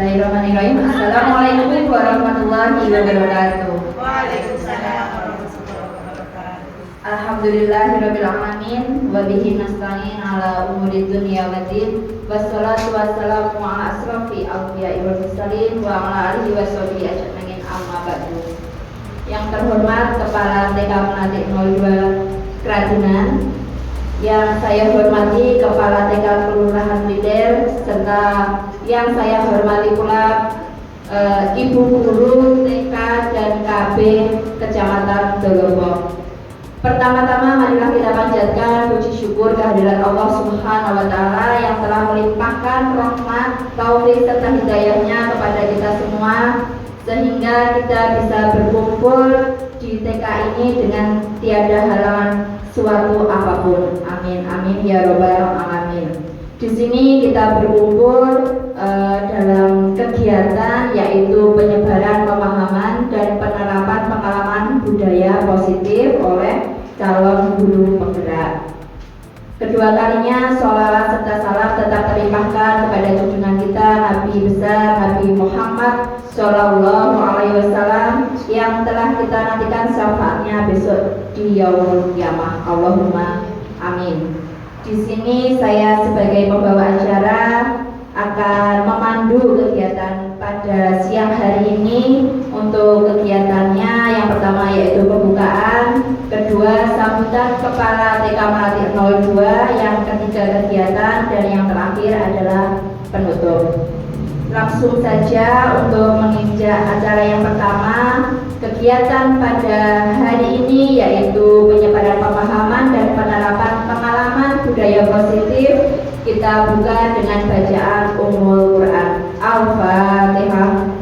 Bismillahirrahmanirrahim. Assalamualaikum warahmatullahi wabarakatuh. Waalaikumsalam warahmatullahi wabarakatuh. Alhamdulillahirabbil alamin wa bihi nasta'in ala umuri dunya waddin. Wassalatu wassalamu ala asrofil anbiya'i wal mursalin wa ala alihi washabihi ajmain, amma ba'du. Yang terhormat Kepala TK Melati 02 Kerajinan, yang saya hormati Kepala TK Kelurahan Lider, serta yang saya hormati pula Ibu Guru TK dan KB Kecamatan Dolobong. Pertama-tama marilah kita panjatkan puji syukur kehadirat Allah Subhanahu wa Ta'ala yang telah melimpahkan rahmat, taufik serta hidayahnya kepada kita semua, sehingga kita bisa berkumpul di TK ini dengan tiada halangan suatu apapun. Amin amin ya robbal alamin. Di sini kita berkumpul dalam kegiatan yaitu penyebaran pemahaman dan penerapan pengalaman budaya positif oleh calon guru penggerak. Kedua kalinya sholawat serta salam tetap terlimpahkan kepada junjungan kita Nabi besar Nabi Muhammad Shallallahu Alaihi Wasallam yang telah kita nantikan syafaatnya besok di yaumul qiyamah. Allahumma amin. Di sini saya sebagai pembawa acara akan memandu kegiatan pada siang hari ini. Untuk kegiatannya yang pertama yaitu pembukaan, kedua sambutan Kepala TK Melati 02, yang ketiga kegiatan, dan yang terakhir adalah penutup. Langsung saja untuk menginjak acara yang pertama, kegiatan pada hari ini yaitu penyebaran pemahaman dan penerapan pengalaman budaya positif. Kita buka dengan bacaan Ummul Quran. Al-Fatihah.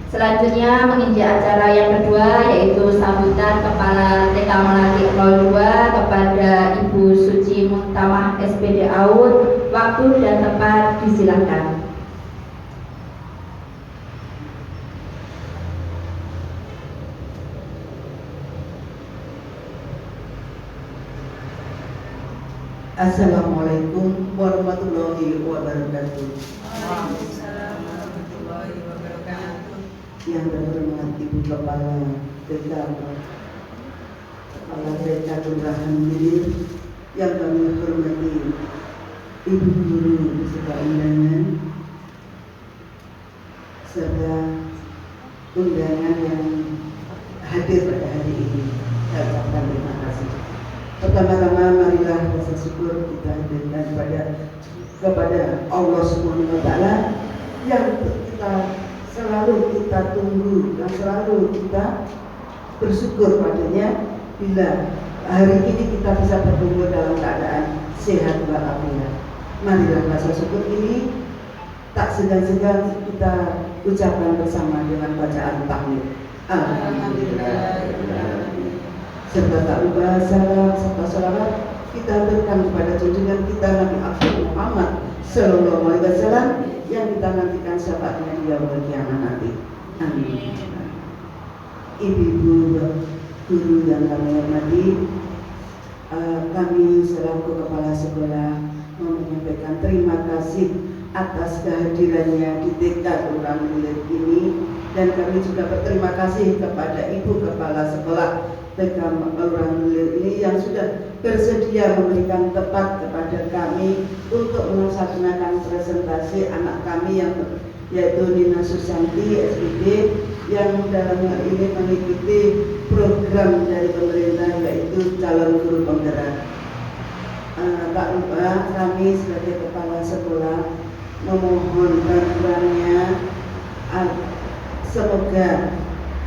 Selanjutnya menginjak acara yang kedua yaitu sambutan Kepala TK Melati 02 kepada Ibu Suci Muntamah SPD AUD. Waktu dan tempat disilakan. Assalamualaikum warahmatullahi wabarakatuh. Waalaikumsalam warahmatullahi wabarakatuh. Yang terhormat Ibu Kepala TK Kelurahan Lidir, yang kami hormati Ibu Guru beserta undangan, serta undangan yang hadir pada hari ini. Saya ucapkan terima kasih. Pertama-tama marilah rasa syukur kita hadirkan kepada Allah Subhanahu wa Ta'ala yang selalu kita tunggu dan selalu kita bersyukur padanya bila hari ini kita bisa berkumpul dalam keadaan sehat walafiat. Marilah rasa syukur ini tak segan-segan kita ucapkan bersama dengan bacaan tahmid. Alhamdulillah. Serta tak lupa salam serta sholawat kita berikan kepada junjungan kita Nabi Muhammad Sallallahu Alaihi Wasallam yang kita nantikan syafaatnya di yaumul qiyamah nanti. Amin. Ibu-ibu guru yang kami hormati, kami selaku kepala sekolah mau menyampaikan terima kasih atas kehadirannya di TK Kelurahan Lidir ini, dan kami juga berterima kasih kepada Ibu Kepala Sekolah TK Kelurahan Lidir ini yang sudah bersedia memberikan tempat kepada kami untuk melaksanakan presentasi anak kami yang yaitu Nina Susanti SPD yang dalam hal ini mengikuti program dari pemerintah yaitu calon guru penggerak. Tak lupa kami sebagai kepala sekolah memohon bantuannya, semoga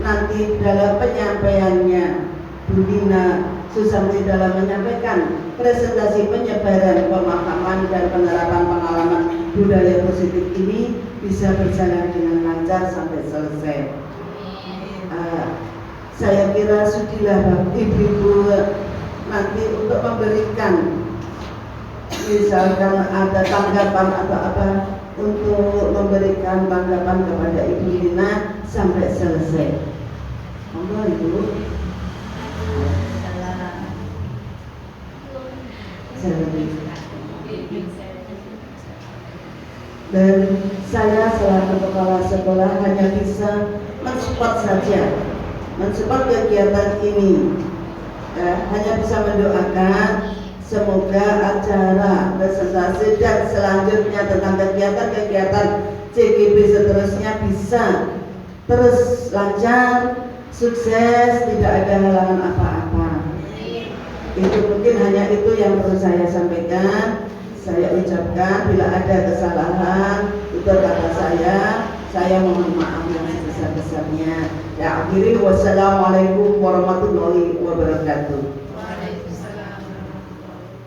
nanti dalam penyampaiannya Bu Nina Susanti dalam menyampaikan presentasi penyebaran pemahaman dan penerapan pengalaman budaya positif ini bisa berjalan dengan lancar sampai selesai. Saya kira sudilah ibu-ibu nanti untuk memberikan, misalkan ada tanggapan atau apa, untuk memberikan tanggapan kepada Ibu Nina sampai selesai. Monggo Ibu. Dan saya selaku kepala sekolah hanya bisa mensupport saja, mensupport kegiatan ini. Hanya bisa mendoakan semoga acara presentasi dan selanjutnya tentang kegiatan-kegiatan CGP seterusnya bisa terus lancar, sukses, tidak ada halangan apa-apa. Itu mungkin hanya itu yang perlu saya sampaikan. Saya ucapkan bila ada kesalahan tutur kata saya mohon maaf yang sebesar-besarnya. Ya, akhiri wassalamualaikum warahmatullahi wabarakatuh. Waalaikumsalam warahmatullahi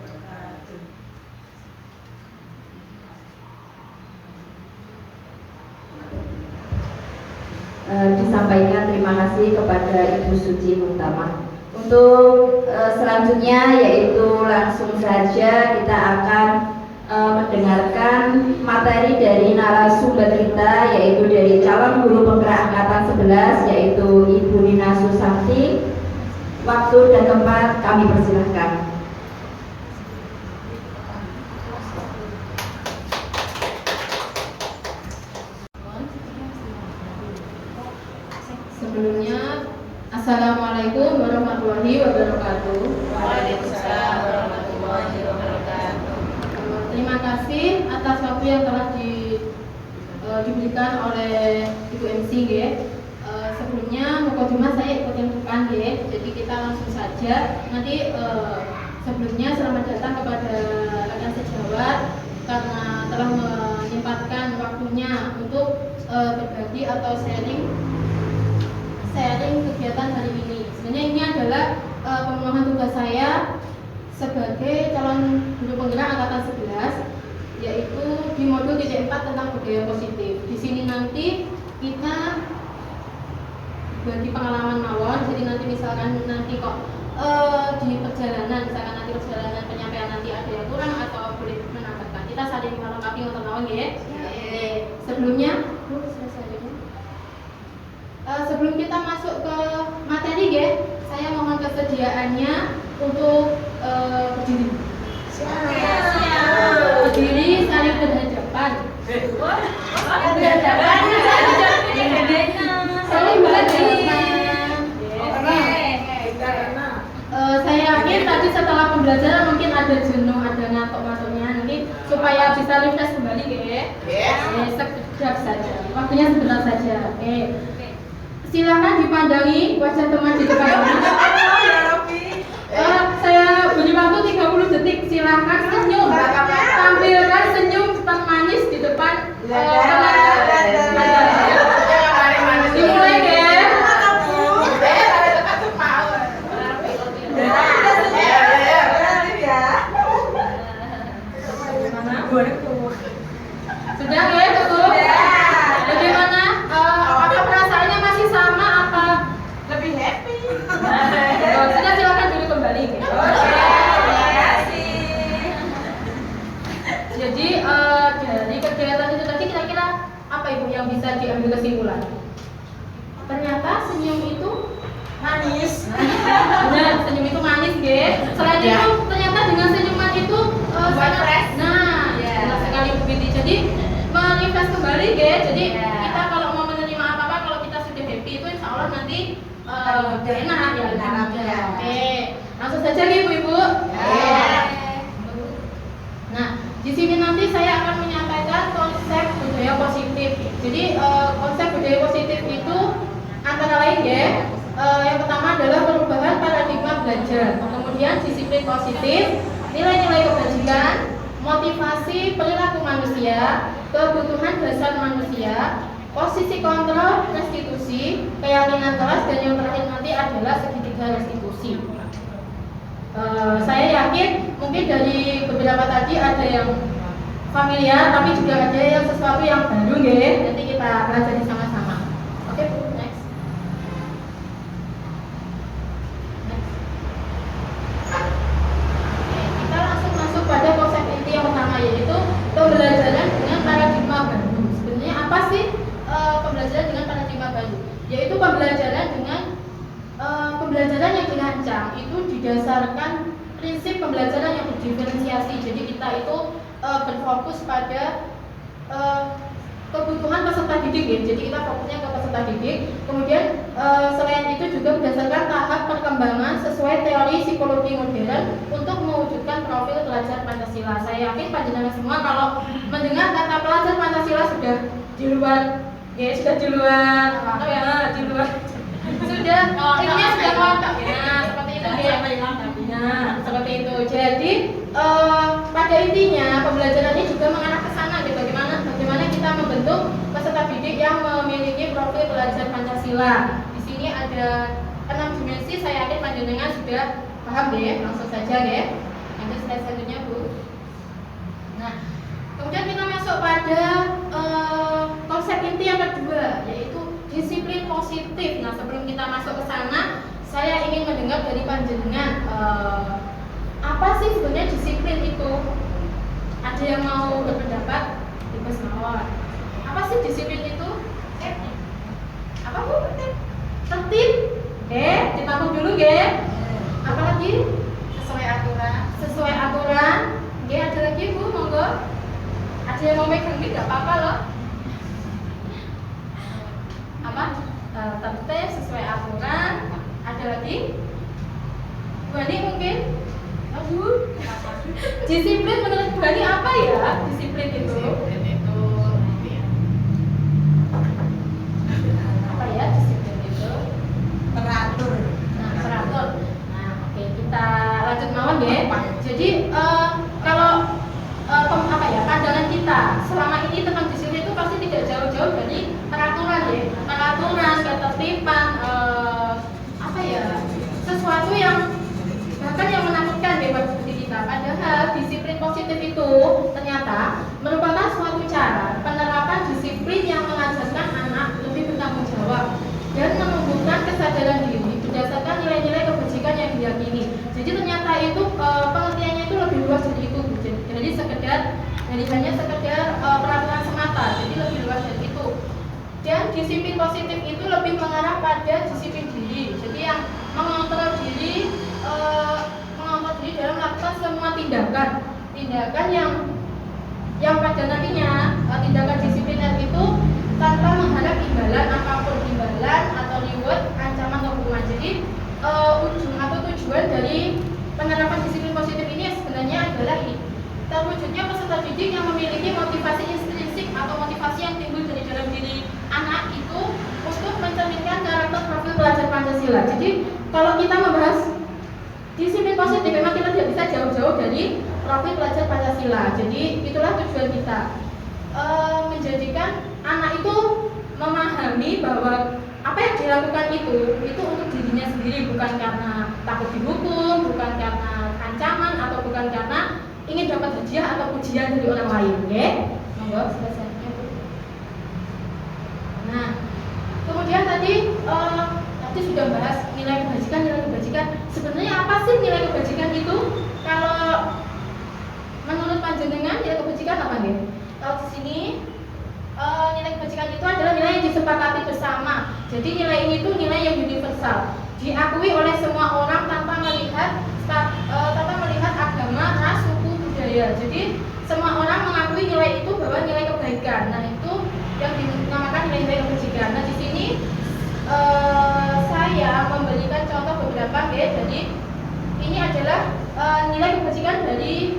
wabarakatuh. Disampaikan terima kasih kepada Ibu Suci Muntama. Untuk selanjutnya yaitu langsung saja kita akan mendengarkan materi dari narasumber kita, yaitu dari calon guru penggerak angkatan 11, yaitu Ibu Nina Susanti. Waktu dan tempat kami persilahkan. Sebelumnya, Assalamualaikum warahmatullahi wabarakatuh. Waalaikumsalam warahmatullahi wabarakatuh. Terima kasih atas waktu yang telah diberikan oleh Ibu MC G. Sebelumnya mukadimah saya ikutin bukan G. Jadi kita langsung saja. Nanti sebelumnya selamat datang kepada rekan sejawat karena telah menyempatkan waktunya untuk berbagi atau sharing kegiatan hari ini. Sebenarnya ini adalah pemenuhan tugas saya sebagai calon guru penggerak angkatan 11, yaitu di modul titik 4 tentang budaya positif. Di sini nanti kita bagi pengalaman mawon. Jadi nanti misalkan nanti kok di perjalanan, misalkan nanti perjalanan penyampaian nanti ada yang kurang atau boleh menambahkan, kita saling melengkapi untuk mawon ya. Sebelumnya, sebelum kita masuk ke materi ya, saya mohon kesediaannya untuk berdiri. Berdiri saling berhadapan. Saling berhadapan. Saya yakin tadi setelah pembelajaran mungkin ada jenuh, ada ngantuk-ngantuknya, nanti supaya bisa refresh kembali ya. Sekejap saja. Waktunya sebentar saja. Silakan dipandangi wajah teman di depan. Saya beri waktu 30 detik. Silakan senyum. Tampilkan senyum manis di depan. Dimulai ya. Sudah ya, cukup. Bagaimana? Apa perasaannya masih sama apa lebih happy? Sudah, silakan dulu kembali. Jadi dari kegiatan itu tadi kira-kira apa Ibu yang bisa diambil kesimpulan? Ternyata senyum itu manis. Benar, senyum itu manis, Ge. Selain itu ternyata dengan senyuman itu sangat benar sekali begitu. Jadi merefresh kembali, Ge. Jadi kita kalau mau menerima apa-apa, kalau kita sudah happy itu insya Allah nanti enak ya. Oke, langsung saja Ibu-ibu. Nah, di sini nanti saya akan menyampaikan konsep budaya positif. Jadi konsep budaya positif itu antara lain ya. Yang pertama adalah perubahan paradigma belajar, kemudian disiplin positif, nilai-nilai kebajikan, motivasi perilaku manusia, kebutuhan dasar manusia, posisi kontrol restitusi, keyakinan kelas, dan yang terakhir nanti adalah segitiga restitusi. Saya yakin mungkin dari beberapa tadi ada yang familiar, tapi juga ada yang sesuatu yang baru ya. Nanti kita pelajari sama-sama. Oke, Bu, next. Kita langsung masuk pada konsep inti yang pertama, yaitu pembelajaran dengan paradigma baru. Sebenarnya apa sih pembelajaran dengan paradigma baru? Yaitu pembelajaran dengan sekarang itu didasarkan prinsip pembelajaran yang berdiferensiasi. Jadi kita itu berfokus pada kebutuhan peserta didik ya. Jadi kita fokusnya ke peserta didik. Kemudian selain itu juga berdasarkan tahap perkembangan sesuai teori psikologi modern untuk mewujudkan profil pelajar Pancasila. Saya yakin panjenengan semua kalau mendengar kata pelajar Pancasila sudah di luar ya, sudah di luar atau ya di luar sudah ilmunya sudah ngotak ya, seperti itu ya. Nah, seperti itu. Jadi pada intinya pembelajaran ini juga mengarah ke sana gitu. Bagaimana kita membentuk peserta didik yang memiliki profil pelajar Pancasila. Di sini ada 6 dimensi, saya yakin panjenengan sudah paham deh. Langsung saja ya. Lanjut slide selanjutnya, Bu. Nah, kemudian kita masuk pada konsep inti yang kedua, yaitu disiplin positif. Nah, sebelum kita masuk ke sana, saya ingin mendengar dari panjenengan apa sih sebenarnya disiplin itu? Ada yang mau berpendapat? Bebas mawar. Apa sih disiplin itu? Apa Bu? Tertib? Ditampung dulu apa lagi? Sesuai aturan. Sesuai aturan. Ada lagi Bu, monggo. Ada yang mau megang mic, nggak apa-apa loh. Apa? Tertib, sesuai aturan. Ada lagi? Bu Ani mungkin? Aduh. Disiplin menurut Bu Ani apa ya? Disiplin itu? Disiplin itu Apa ya disiplin itu? teratur. Nah, teratur. Nah, oke, kita lanjut mawon ya. Jadi kalau pandangan kita selama ini tentang disiplin itu pasti tidak jauh-jauh dari peraturan ya. Peraturan, ketertiban, sesuatu yang bahkan yang menakutkan ya bagi kita. Padahal disiplin positif itu ternyata merupakan suatu cara penerapan disiplin yang mengajarkan anak lebih bertanggung jawab dan menumbuhkan kesadaran diri berdasarkan nilai-nilai kebajikan yang diyakini. Jadi ternyata itu pengertiannya itu lebih luas dari itu. Jadi hanya sekedar peraturan semata. Jadi lebih luas dari itu. Dan disiplin positif itu lebih mengarah pada disiplin diri. Jadi yang mengontrol diri dalam melakukan semua tindakan yang pada nantinya tindakan disipliner itu tanpa mengharap imbalan apapun, imbalan atau reward, ancaman atau hukuman. Jadi ujung atau tujuan dari penerapan disiplin positif ini sebenarnya adalah ini, terwujudnya peserta didik yang memiliki motivasi intrinsik atau motivasi yang timbul dari dalam diri anak itu untuk mencerminkan karakter profil pelajar Pancasila. Jadi kalau kita membahas disiplin positif memang kita tidak bisa jauh-jauh dari profil pelajar Pancasila. Jadi itulah tujuan kita, menjadikan anak itu memahami bahwa apa yang dilakukan itu untuk dirinya sendiri, bukan karena takut dihukum, bukan karena ancaman, atau bukan karena ingin dapat hadiah atau pujian dari orang lain. Monggo selesainya Bu. Nah, kemudian tadi sudah bahas nilai kebajikan. Sebenarnya apa sih nilai kebajikan itu? Kalau menurut panjenengan nilai kebajikan apa nih? Kalau di sini nilai kebajikan itu adalah nilai yang disepakati bersama. Jadi nilai ini tuh nilai yang universal, diakui oleh semua orang tanpa melihat agama, ras, suku, budaya. Jadi semua orang mengakui nilai itu bahwa nilai kebaikan. Nah, itu yang dinamakan nilai-nilai kebajikan. Nah, di sini saya memberikan contoh beberapa jadi ini adalah nilai kebajikan dari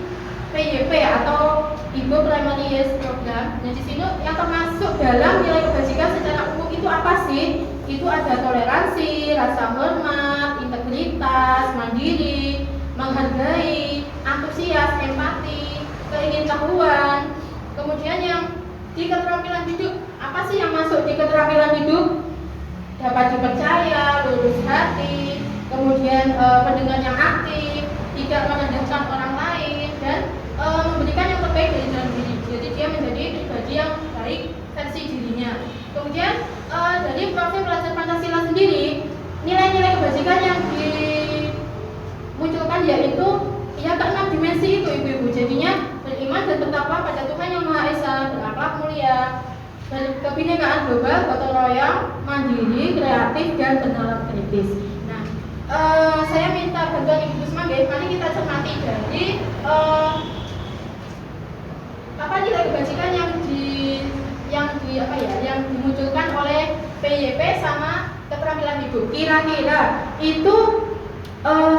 PYP atau Ibu Primary Years Program. Nah, di sini yang termasuk dalam nilai kebajikan secara umum itu apa sih? Itu ada toleransi, rasa hormat, integritas, mandiri, menghargai, antusias, empati, keingintahuan. Kemudian yang di keterampilan hidup, apa sih yang masuk di keterampilan hidup? Dapat dipercaya, lurus hati, kemudian pendengar yang aktif, tidak merendahkan orang lain, dan memberikan yang terbaik dari dalam diri. Jadi dia menjadi pribadi yang baik versi dirinya. Kemudian dari profil pelajar Pancasila sendiri, nilai-nilai kebajikan yang dimunculkan yaitu yang keenam dimensi itu ibu-ibu. Jadinya beriman dan bertakwa pada Tuhan Yang Maha Esa, berakhlak mulia, kebinekaan global, gotong royong, mandiri, kreatif, dan bernalar kritis. Nah, saya minta bantuan Ibu Risma, mari kita cermati dari apa nilai kebajikan yang dimunculkan oleh PYP sama keterampilan hidup. Kira-kira itu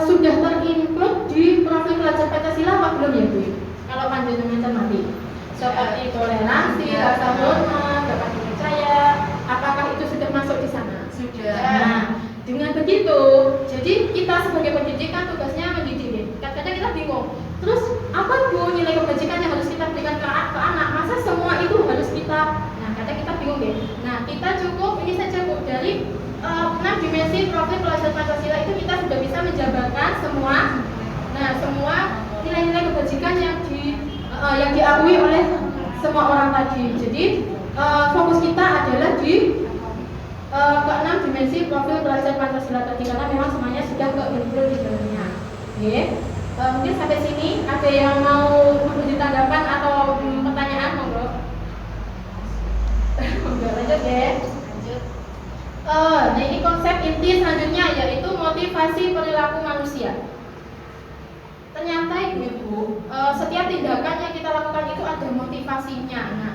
sudah terinclude di profil pelajar Pancasila apa belum ya Bu? Kalau panjenengan cermati, seperti toleransi, rasa hormat, dapat dipercaya, apakah itu sudah masuk di sana? Sudah. Nah, dengan begitu, jadi kita sebagai pendidik kan tugasnya mendidik. Kadang-kadang kita bingung. Terus apa Bu nilai kebajikan yang harus kita berikan ke anak? Masa semua itu harus kita? Nah, kadang kita bingung deh. Nah, kita cukup ini saja Bu, dari 6 dimensi profil pelajar Pancasila itu kita sudah bisa menjabarkan semua. Nah, semua nilai-nilai kebajikan yang diakui oleh semua orang tadi. Jadi fokus kita adalah di ke-6 dimensi profil pelajar Pancasila tadi, karena memang semuanya sudah ke-include di dalamnya. Oke. Mungkin sampai sini ada yang mau memberi tanggapan atau pertanyaan, monggo. Monggo lanjut ya. Lanjut. Nah, ini konsep inti selanjutnya yaitu motivasi perilaku manusia. Ternyata Ibu, setiap tindakan yang kita lakukan itu ada motivasinya. Nah,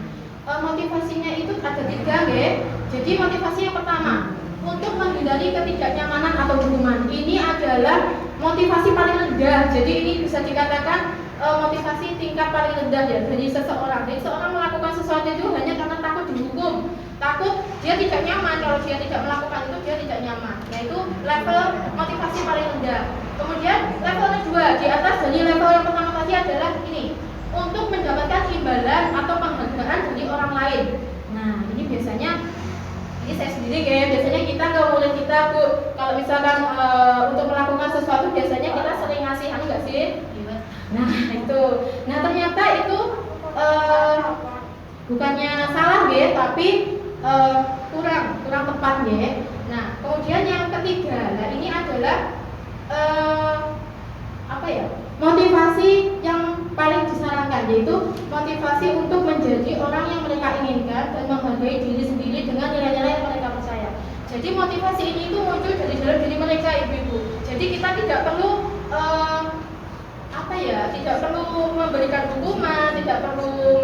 motivasinya itu ada 3 ya. Jadi motivasi yang pertama untuk menghindari ketidaknyamanan atau hukuman. Ini adalah motivasi paling rendah. Jadi ini bisa dikatakan motivasi tingkat paling rendah ya dari seseorang. Jadi seorang melakukan sesuatu itu hanya karena takut dihukum, takut dia tidak nyaman. Kalau dia tidak melakukan itu dia tidak nyaman. Nah, itu level motivasi paling rendah. Kemudian level kedua di atas dari level yang pertama tadi adalah ini, untuk mendapatkan imbalan atau penghargaan dari orang lain. Nah, ini biasanya, ini saya sendiri ya, biasanya kita ke murid kita Bu, kalau misalkan untuk melakukan sesuatu biasanya kita sering ngasih enggak sih? Nah, itu. Nah, ternyata itu bukannya salah ya, tapi kurang tepat ya. Nah, kemudian yang ketiga, nah ini adalah motivasi yang paling disarankan, yaitu motivasi untuk menjadi orang yang mereka inginkan dan menghargai diri sendiri dengan nilai-nilai yang mereka percaya. Jadi motivasi ini itu muncul dari dalam diri mereka, Ibu-ibu. Jadi kita tidak perlu tidak perlu memberikan hukuman, tidak perlu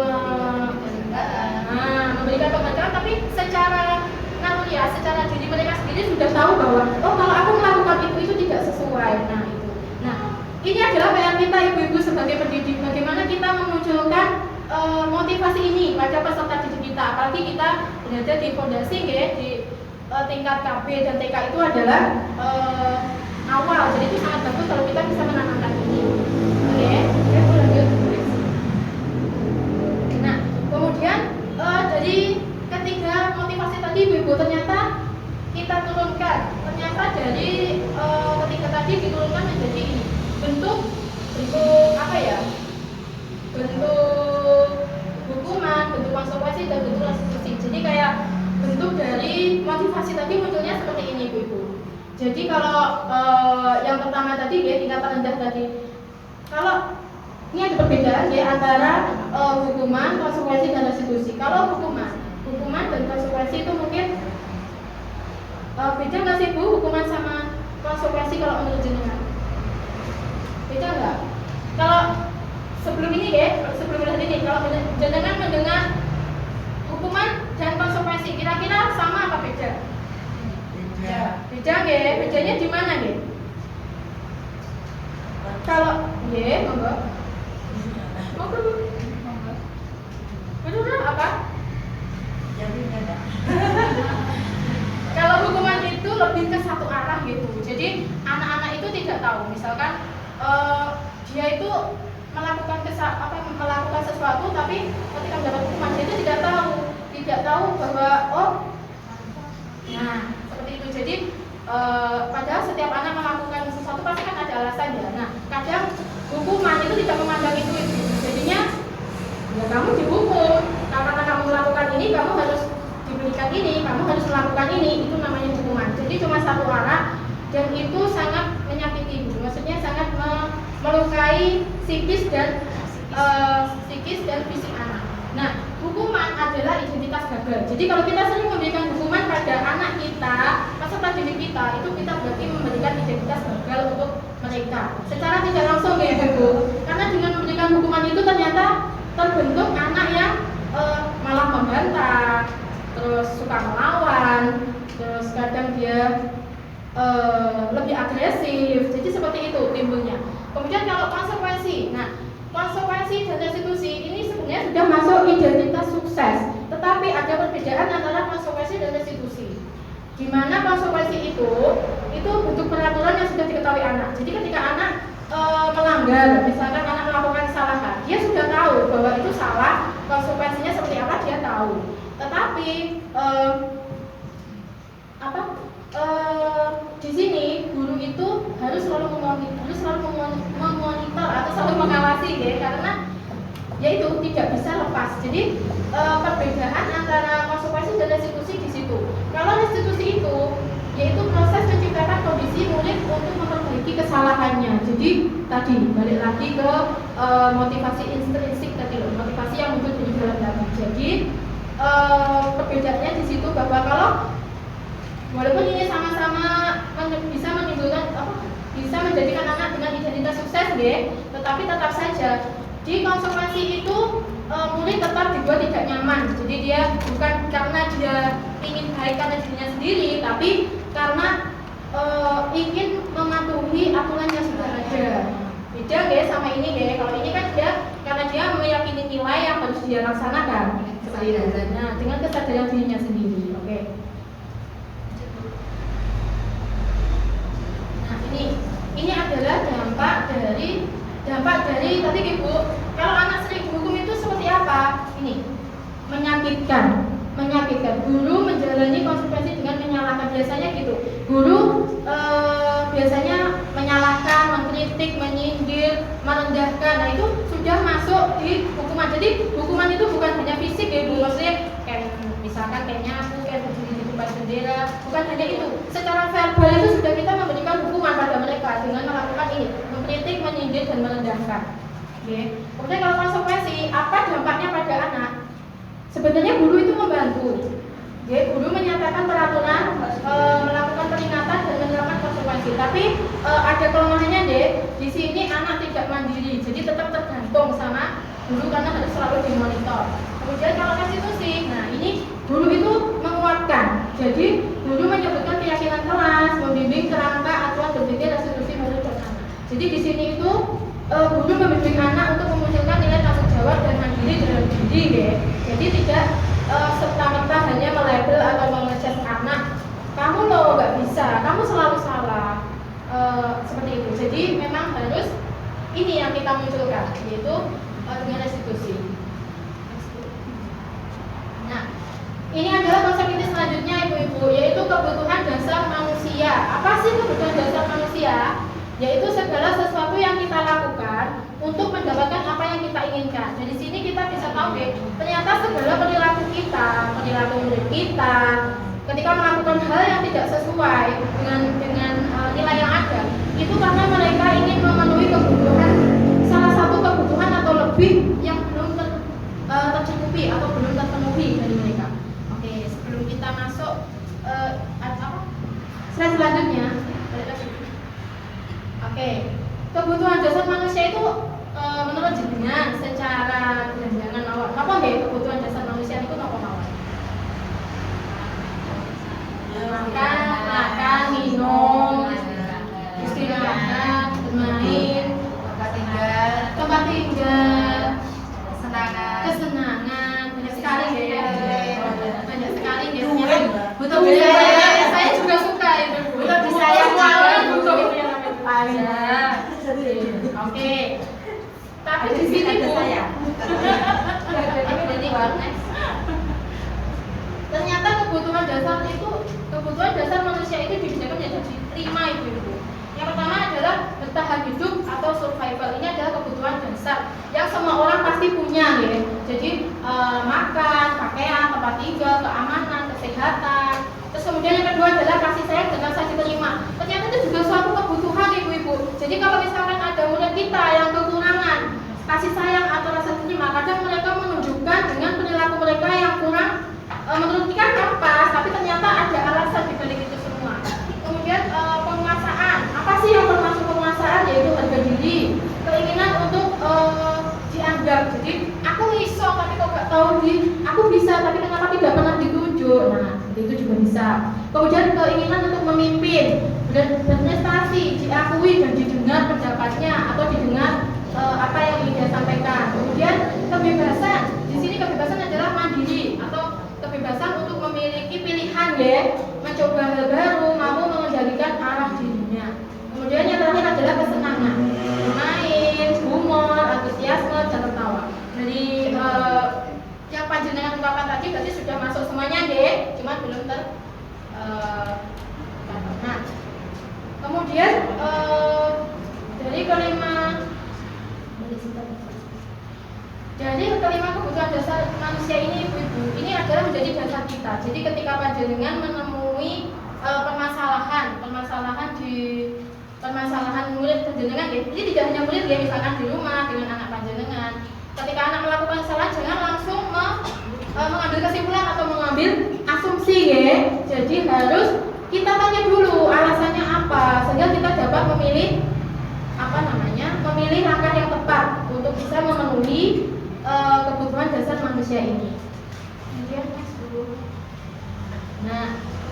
memberikan penghargaan, tapi secara naluriah, secara diri mereka sendiri sudah tahu bahwa kalau aku melakukan itu tidak sesuai. Nah, itu. Nah, ini adalah PR kita Ibu-ibu sebagai pendidik, bagaimana kita memunculkan motivasi ini pada peserta didik kita. Apalagi kita berada di fondasi ya, di tingkat KB dan TK itu adalah awal. Jadi itu sangat bagus kalau kita bisa menanamkan ini. Oke, aku lanjut. Nah, kemudian dari ketiga motivasi tadi Ibu, ternyata kita turunkan. Ternyata dari ketiga tadi diturunkan menjadi ini. Bentuk bentuk hukuman, bentuk konsekuensi dan bentuk restitusi. Jadi kayak bentuk dari motivasi tadi munculnya seperti ini Ibu. Jadi kalau yang pertama tadi ya, tingkatan rendah tadi, kalau ini ada perbedaan ya antara hukuman, konsekuensi dan restitusi. Kalau hukuman dan konsekuensi itu mungkin beda nggak sih Bu, hukuman sama konsekuensi kalau menurut jenengan? Beda nggak? Kalau sebelum ini kalau jenengan mendengar hukuman dan konsekuensi, kira-kira sama apa beda? Beda ya. Bedanya di mana ya? Kalau monggo. Benar apa? Kalau hukuman itu lebih ke satu arah gitu. Jadi anak-anak itu tidak tahu, misalkan dia itu melakukan sesuatu, tapi ketika mendapat hukuman dia itu tidak tahu bahwa seperti itu. Jadi padahal setiap anak melakukan sesuatu pasti kan ada alasannya. Nah, kadang hukuman itu tidak memandang itu. Jadinya ya kamu dihukum, karena kamu melakukan ini kamu harus diberikan ini, kamu harus melakukan ini, itu namanya hukuman. Jadi cuma satu arah dan itu sangat menyakiti, maksudnya sangat melukai psikis dan fisik anak. Nah, hukuman adalah identitas gagal. Jadi kalau kita sering memberikan hukuman pada anak kita, peserta didik kita, itu kita berarti memberikan identitas gagal untuk mereka. Secara tidak langsung ya Ibu. Karena dengan memberikan hukuman itu ternyata terbentuk anak yang malah membantah, terus suka melawan, terus kadang dia lebih agresif. Jadi seperti itu timbulnya. Kemudian kalau konsekuensi, nah konsekuensi dan restitusi ini sebenarnya sudah masuk identitas sukses, tetapi ada perbedaan antara konsekuensi dan restitusi. Di mana konsekuensi itu bentuk peraturan yang sudah diketahui anak. Jadi ketika anak melanggar, misalkan anak melakukan kesalahan, dia sudah tahu bahwa itu salah, konsekuensinya seperti apa dia tahu. Tetapi di sini guru itu harus selalu memonitor atau selalu mengawasi ya, karena yaitu tidak bisa lepas. Jadi perbedaan antara konsekuensi dan restitusi di situ. Kalau restitusi itu yaitu proses menciptakan kondisi murid untuk memperbaiki kesalahannya. Jadi tadi balik lagi ke motivasi intrinsik tadi loh, motivasi yang muncul dari dalam tadi. Jadi perbedaannya di situ bahwa kalau walaupun ini sama-sama bisa menimbulkan bisa menjadikan anak dengan identitas sukses deh, tetapi tetap saja di konsekuensi itu murid tetap dibuat tidak nyaman. Jadi dia bukan karena dia ingin baik karena dirinya sendiri, tapi karena ingin mematuhi aturan yang sudah ada. Beda deh sama ini deh. Kalau ini kan dia karena dia meyakini nilai yang harus dia laksanakan. Nah, dengan kesadaran dirinya sendiri. Oke. Nah, ini adalah dampak dari tadi Ibu. Kalau anak sering dihukum itu seperti apa? Ini menyakitkan. Guru menjalani konsekuensi dengan menyalahkan. Biasanya gitu. Guru biasanya menyalahkan, mengkritik, menyindir, merendahkan. Nah itu sudah masuk di hukuman. Jadi hukuman itu bukan hanya fisik ya Bu. Maksudnya kayak misalkan kayak nyapu, kayak berdiri di depan bendera. Bukan hanya itu. Secara verbal itu sudah kita memberikan hukuman pada mereka dengan melakukan ini, mengkritik, menyindir, dan merendahkan. Oke. Kemudian kalau konsekuensi, apa dampaknya pada anak? Sebenarnya guru itu membantu. Guru menyatakan peraturan, melakukan peringatan dan menerapkan konsekuensi. Tapi ada kelemahannya deh. Di sini anak tidak mandiri, jadi tetap tergantung sama guru karena harus selalu dimonitor. Kemudian kalau restitusi, nah ini guru itu menguatkan. Jadi guru menyebutkan keyakinan kelas, membimbing kerangka aturan berpikir restitusi murid dan anak. Jadi di sini itu guru membimbing anak untuk memunculkan nilai tanggung jawab dan mandiri dalam diri ya. Jadi tidak serta-merta hanya melabel atau mengecek anak, kamu loh nggak bisa, kamu selalu salah, seperti itu. Jadi memang harus ini yang kita munculkan, yaitu dengan restitusi. Nah, ini adalah konsep inti selanjutnya Ibu-ibu, yaitu kebutuhan dasar manusia. Apa sih kebutuhan dasar manusia? Yaitu segala sesuatu yang kita lakukan untuk mendapatkan apa yang kita inginkan. Dari sini kita bisa tahu deh, ternyata segala perilaku kita, perilaku murid kita, ketika melakukan hal yang tidak sesuai dengan nilai yang ada, itu karena mereka ingin memenuhi kebutuhan, salah satu kebutuhan atau lebih yang belum tercukupi atau belum terpenuhi dari mereka. Oke, sebelum kita masuk slide selanjutnya. Oke, kebutuhan dasar manusia itu menurut jenengan secara geranjangan mawon. Apa nggih kebutuhan dasar manusia itu napa mawon? Makan, minum, istirahat, bermain, tempat tinggal, kesenangan, banyak sekali ya. Banyak sekali ya. Butuh biaya. Saya juga suka itu. Butuh disayang banget, butuh itu yang namanya. Oke. Tapi di sini Bu. Ternyata kebutuhan dasar manusia itu dibedakan menjadi 5 Ibu. Yang pertama adalah bertahan hidup atau survival. Ini adalah kebutuhan dasar yang semua orang pasti punya ya. Jadi makan, pakaian, tempat tinggal, keamanan, kesehatan. Terus kemudian yang kedua adalah kasih sayang dan rasa diterima. Ternyata itu juga suatu kebutuhan Ibu-ibu. Jadi kalau misalkan ada murid kita yang kekurangan kasih sayang atau rasa diterima, kadang mereka menunjukkan dengan menurut kita kan pas, tapi ternyata ada alasan di balik itu semua. Kemudian penguasaan, apa sih yang termasuk penguasaan? Yaitu harga diri, keinginan untuk dianggap. Jadi aku iso tapi kok gak tahu aku bisa tapi kenapa tidak pernah ditunjuk. Nah, itu juga bisa. Kemudian keinginan untuk memimpin dan berprestasi, diakui dan didengar pendapatnya atau didengar apa yang ingin dia sampaikan. Kemudian kebebasan. Di sini kebebasan adalah mandiri atau kebebasan untuk memiliki pilihan ya, mencoba hal baru, mampu mengendalikan arah dirinya. Kemudian yang terakhir adalah kesenangan, bermain, humor, antusiasme, dan tertawa. Jadi yang panjenengan ungkapan tadi berarti sudah masuk semuanya deh, cuma belum nah, kemudian dari kelima kebutuhan dasar manusia ini ibu-ibu, ini adalah menjadi dasar kita. Jadi ketika panjenengan menemui permasalahan murid panjenengan ya, ini tidak hanya murid ya, misalkan di rumah dengan anak panjenengan. Ketika anak melakukan kesalahan, jangan langsung mengambil kesimpulan atau mengambil asumsi ya. Jadi harus kita tanya dulu alasannya apa, sehingga kita dapat memilih langkah yang tepat untuk bisa memenuhi kebutuhan dasar manusia ini. Kemudian next dulu. Nah,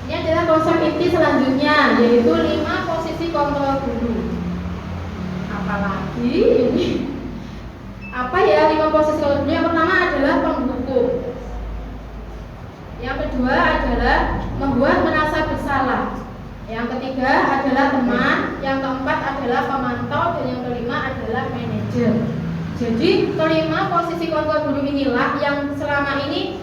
ini adalah konsep inti selanjutnya, yaitu 5 posisi kontrol guru. Apalagi ini? Apa ya 5 posisi kontrol guru? Yang pertama adalah penghukum. Yang kedua adalah membuat merasa bersalah. Yang ketiga adalah teman. Yang keempat adalah pemantau. Dan yang kelima adalah manajer. Jadi kelima posisi kontrol guru inilah yang selama ini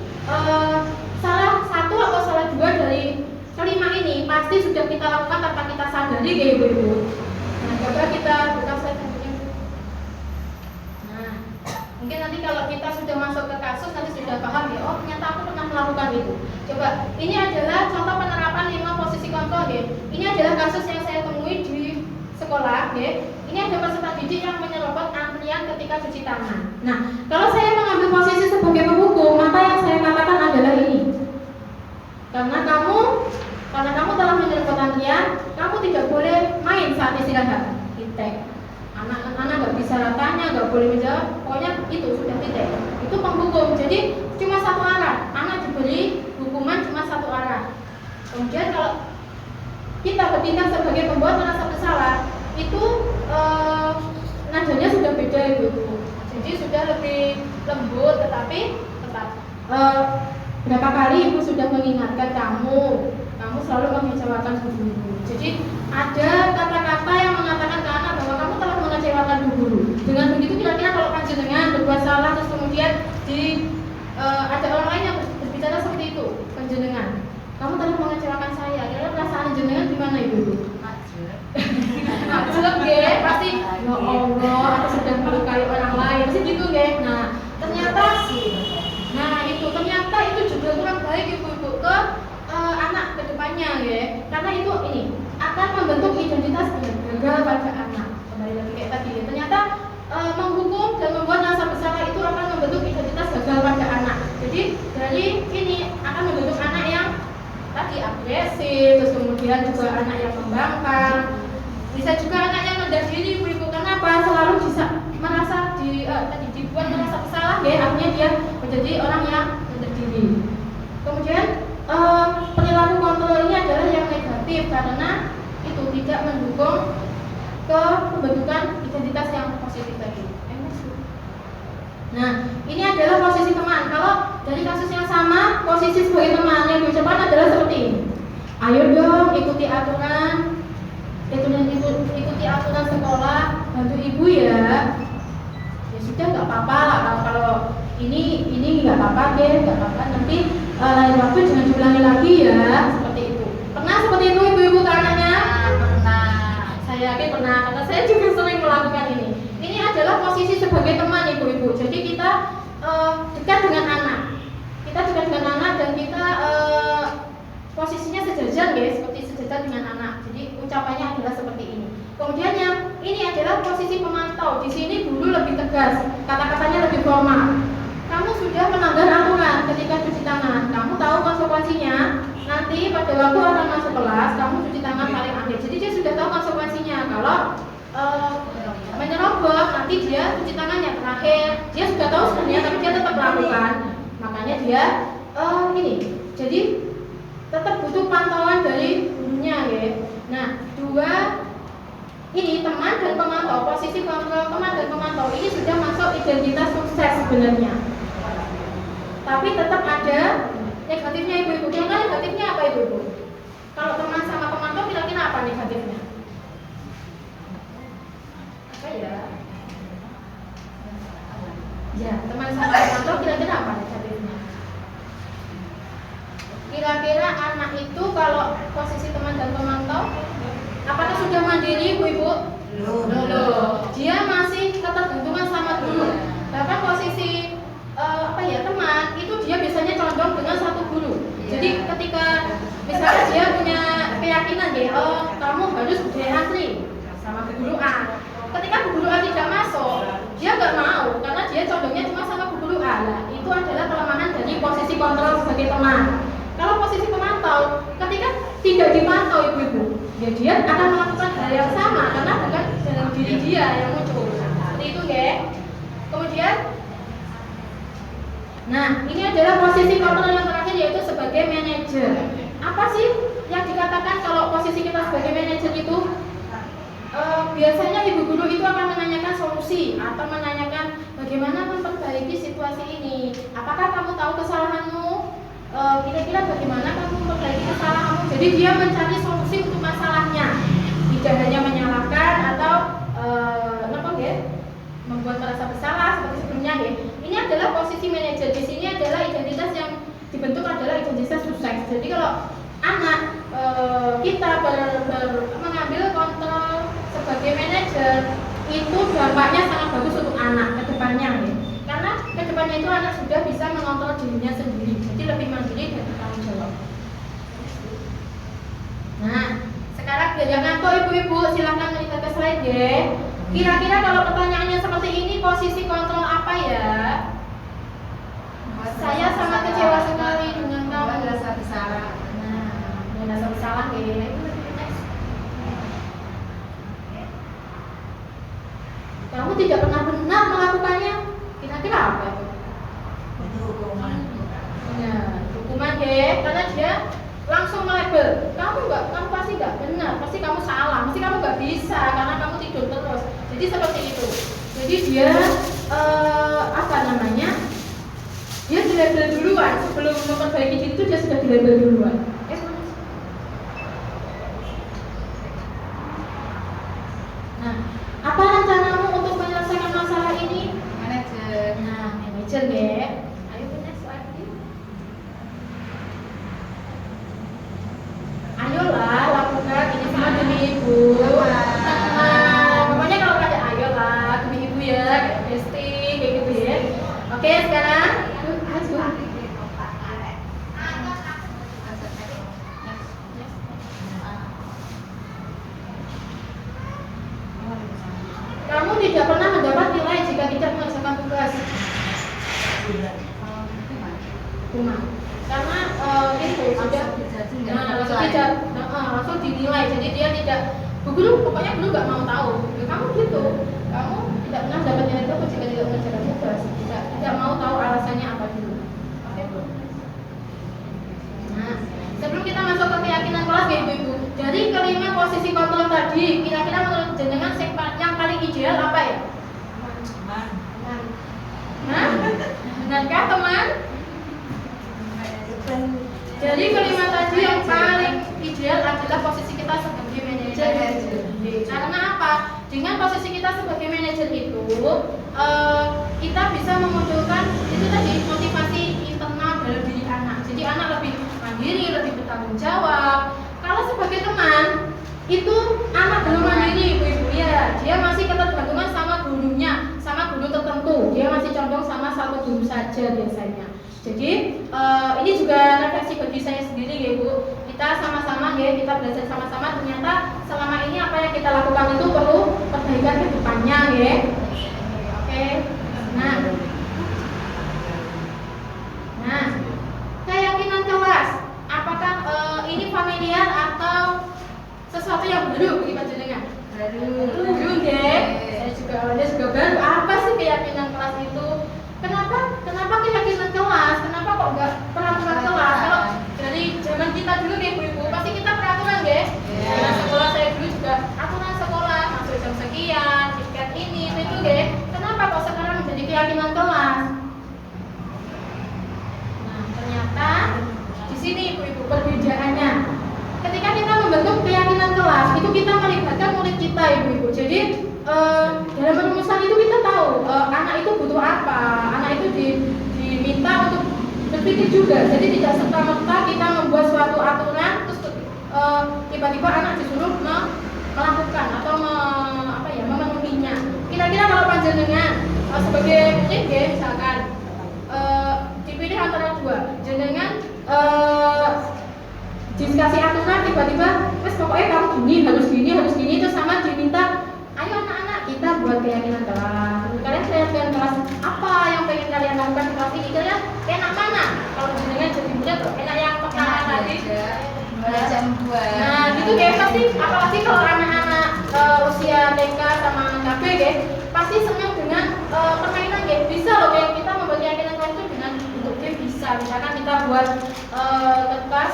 salah satu atau salah dua dari kelima ini pasti sudah kita lakukan tanpa kita sadari ya ibu-ibu. Nah, coba kita buka slide selanjutnya. Nah, mungkin nanti kalau kita sudah masuk ke kasus nanti sudah paham ya, oh ternyata aku pernah melakukan itu. Coba, ini adalah contoh penerapan 5 posisi kontrol ya. Ini adalah kasus yang saya temui di sekolah ya. Ini ada peserta didik yang menyerobot antrian ketika cuci tangan. Nah, kalau saya mengambil posisi sebagai penghukum, maka yang saya katakan adalah ini. Karena kamu telah menyerobot antrian, kamu tidak boleh main saat istirahat. Titik. Anak-anak nggak bisa tanya, nggak boleh menjawab. Pokoknya itu sudah titik. Itu penghukum. Jadi cuma satu arah. Anak diberi hukuman cuma satu arah. Kemudian kalau kita bertindak sebagai pembuat merasa bersalah, itu nadanya sudah beda ibu. Jadi sudah lebih lembut, tetapi tetap berapa kali ibu sudah mengingatkan kamu selalu mengecewakan guru. Jadi ada kata-kata yang mengatakan ke anak bahwa kamu telah mengecewakan guru. Dengan begitu kira-kira kalau panjenengan berbuat salah terus kemudian ada orang lain yang berbicara seperti itu, panjenengan, kamu telah mengecewakan saya. Kira-kira perasaan jenengan gimana ibu? Jelek ya, pasti ya Allah, aku sudah melukai orang lain, pasti gitu ya. Ternyata itu juga kurang baik ibu-ibu ke anak kedepannya ya, karena itu ini akan membentuk identitas gagal pada anak. Kembali lagi kayak tadi, ternyata menghukum dan membuat rasa bersalah itu akan membentuk identitas gagal pada anak. Jadi dari ini akan membentuk anak yang tadi agresif, terus kemudian juga anak yang membangkang. Bisa juga anak yang rendah diri ibu-ibu, karena apa? Selalu bisa merasa dibuat merasa bersalah ya, artinya dia menjadi orang yang rendah diri. Kemudian perilaku kontrol ini adalah yang negatif karena itu tidak mendukung ke pembentukan identitas yang positif tadi. Nah, ini adalah posisi teman. Kalau dari kasus yang sama, posisi sebagai teman yang diucapkan adalah seperti ini. Ayo dong ikuti aturan. Ikuti aturan sekolah, bantu ibu ya. Ya sudah nggak apa-apa lah kalau ini nggak apa-apa deh, nggak apa-apa nanti lain waktu jangan diulangi lagi ya, seperti itu. Pernah seperti itu ibu-ibu karenanya? Pernah. Saya yakin pernah karena saya juga sering melakukan ini. Ini adalah posisi sebagai teman ibu-ibu. Jadi kita dekat dengan anak. Dan kita posisinya sejajar ya, seperti sejajar dengan anak. Jadi ucapannya adalah seperti ini. Kemudian yang ini adalah posisi pemantau. Di sini guru lebih tegas, kata-katanya lebih formal. Kamu sudah melanggar aturan, ketika cuci tangan. Kamu tahu konsekuensinya. Nanti pada waktu akan masuk kelas, kamu cuci tangan paling akhir. Jadi dia sudah tahu konsekuensinya. Kalau menyerobot, nanti dia cuci tangannya terakhir. Dia sudah tahu sebenarnya, tapi dia tetap melakukan. Makanya dia ini. Jadi tetap butuh pantauan dari gurunya ya. Nah, dua ini teman dan pemantau, posisi kontrol teman dan pemantau ini sudah masuk identitas sukses sebenarnya. Tapi tetap ada negatifnya ibu-ibu. Kira-kira negatifnya apa ibu-ibu? Kalau teman sama pemantau kira-kira apa negatifnya? Apa ya? Ya, teman sama pemantau kira-kira apa negatifnya? Kira-kira anak itu kalau posisi teman dan pemantau, apakah sudah mandiri ibu-ibu? Belum. Dia masih ketergantungan sama guru. Bahkan posisi teman itu dia biasanya condong dengan satu guru. Jadi ketika misalnya dia punya keyakinan kamu harus antri sama guru A. Ketika guru A tidak masuk, dia nggak mau karena dia condongnya cuma sama guru A. Nah, itu adalah kelemahan dari posisi kontrol sebagai teman. Kalau posisi pemantau, ketika tidak dipantau ibu-ibu, ya dia akan melakukan hal yang sama karena bukan dalam diri dia yang muncul. Seperti itu ya. Kemudian, nah ini adalah posisi kontrol yang terakhir yaitu sebagai manajer. Apa sih yang dikatakan kalau posisi kita sebagai manajer itu? Biasanya ibu guru itu akan menanyakan solusi atau menanyakan bagaimana memperbaiki situasi ini. Apakah kamu tahu kesalahanmu? Kira-kira bagaimana kamu memperbaiki kesalahanmu? Jadi dia mencari solusi untuk masalahnya, tidak hanya menyalahkan atau membuat merasa bersalah seperti sebelumnya ya. Ini adalah posisi manajer. Di sini adalah identitas yang dibentuk adalah identitas sukses. Jadi kalau anak kita mengambil kontrol sebagai manajer, itu dampaknya sangat bagus untuk anak ke depannya ya. Karena ke depannya itu anak sudah bisa mengontrol dirinya sendiri. Jadi lebih mandiri dan bertanggung jawab. Nah, sekarang yang ngantuk ibu-ibu silahkan melihat ke slide ya. Kira-kira kalau pertanyaannya seperti ini, posisi kontrol apa ya? Saya sangat kecewa sekali dengan kamu. Merasa bersalah. Nah, merasa bersalah ya. Kamu tidak pernah benar melakukannya. Kira-kira apa itu? Itu hukuman. Ya, hukuman ya, karena dia langsung melabel. Kamu pasti nggak benar, pasti kamu salah, pasti kamu nggak bisa karena kamu tidur terus. Jadi seperti itu. Jadi dia dia dilabel duluan sebelum memperbaiki diri itu dia sudah dilabel duluan. Nah, apa rencanamu untuk menyelesaikan masalah ini? Manajer. Nah, manajer ya. Ayo punya slide ini. Ayolah lakukan ini semua demi ibu. Pokoknya kalau ada ayolah demi ibu ya, kayak Besti, kayak gitu ya. Oke, sekarang kamu tidak pernah mendapat nilai jika tidak mengerjakan tugas. Cuma karena itu sudah langsung dinilai. Jadi dia tidak pokoknya guru nggak mau tahu. Ya, kamu gitu, kamu tidak pernah dapat nilai itu jika tidak mengerjakan tugas. Tidak mau tahu alasannya apa dulu. Oke Bu. Nah, sebelum kita masuk ke keyakinan kelas ya ibu-ibu, dari kelima posisi kontrol tadi, kira-kira menurut jenengan yang paling ideal apa ya? Teman. Nah, benarkah teman? Jadi kelima tadi yang paling ideal adalah posisi kita sebagai manajer. Karena apa? Dengan posisi kita sebagai manajer itu, kita bisa memunculkan itu tadi motivasi internal dalam diri anak. Jadi anak lebih mandiri, lebih bertanggung jawab. Kalau sebagai teman, itu anak belum mandiri ibu-ibu ya. Dia masih ketergantungan sama gurunya, sama guru tertentu. Dia masih condong sama satu guru saja biasanya. Jadi ini juga refleksi bagi saya sendiri ya Bu. Kita sama-sama ya, kita belajar sama-sama. Ternyata selama ini apa yang kita lakukan itu perlu perbaikan ke depannya ya. Oke. Nah, berpikir juga. Jadi tidak serta-merta kita membuat suatu aturan terus tiba-tiba anak disuruh melakukan atau memenuhinya. Kira-kira kalau panjenengan sebagai murid ya, misalkan dipilih antara dua, jenengan dikasih aturan tiba-tiba wes pokoknya kamu harus gini terus sama diminta ayo anak-anak kita buat keyakinan kelas. Kalian keyakinan kelas apa yang pengen kalian lakukan di kelas ini? Kalian enak mana? Kalau jenengan jadi murid enak yang pertama tadi Belajar membuat. nah gitu guys, pasti apalagi kalau anak-anak usia TK sama KB guys pasti senang dengan permainan guys. Bisa loh kayak kita membuat keyakinan kelas itu dengan bentuk game bisa. Misalkan kita buat kertas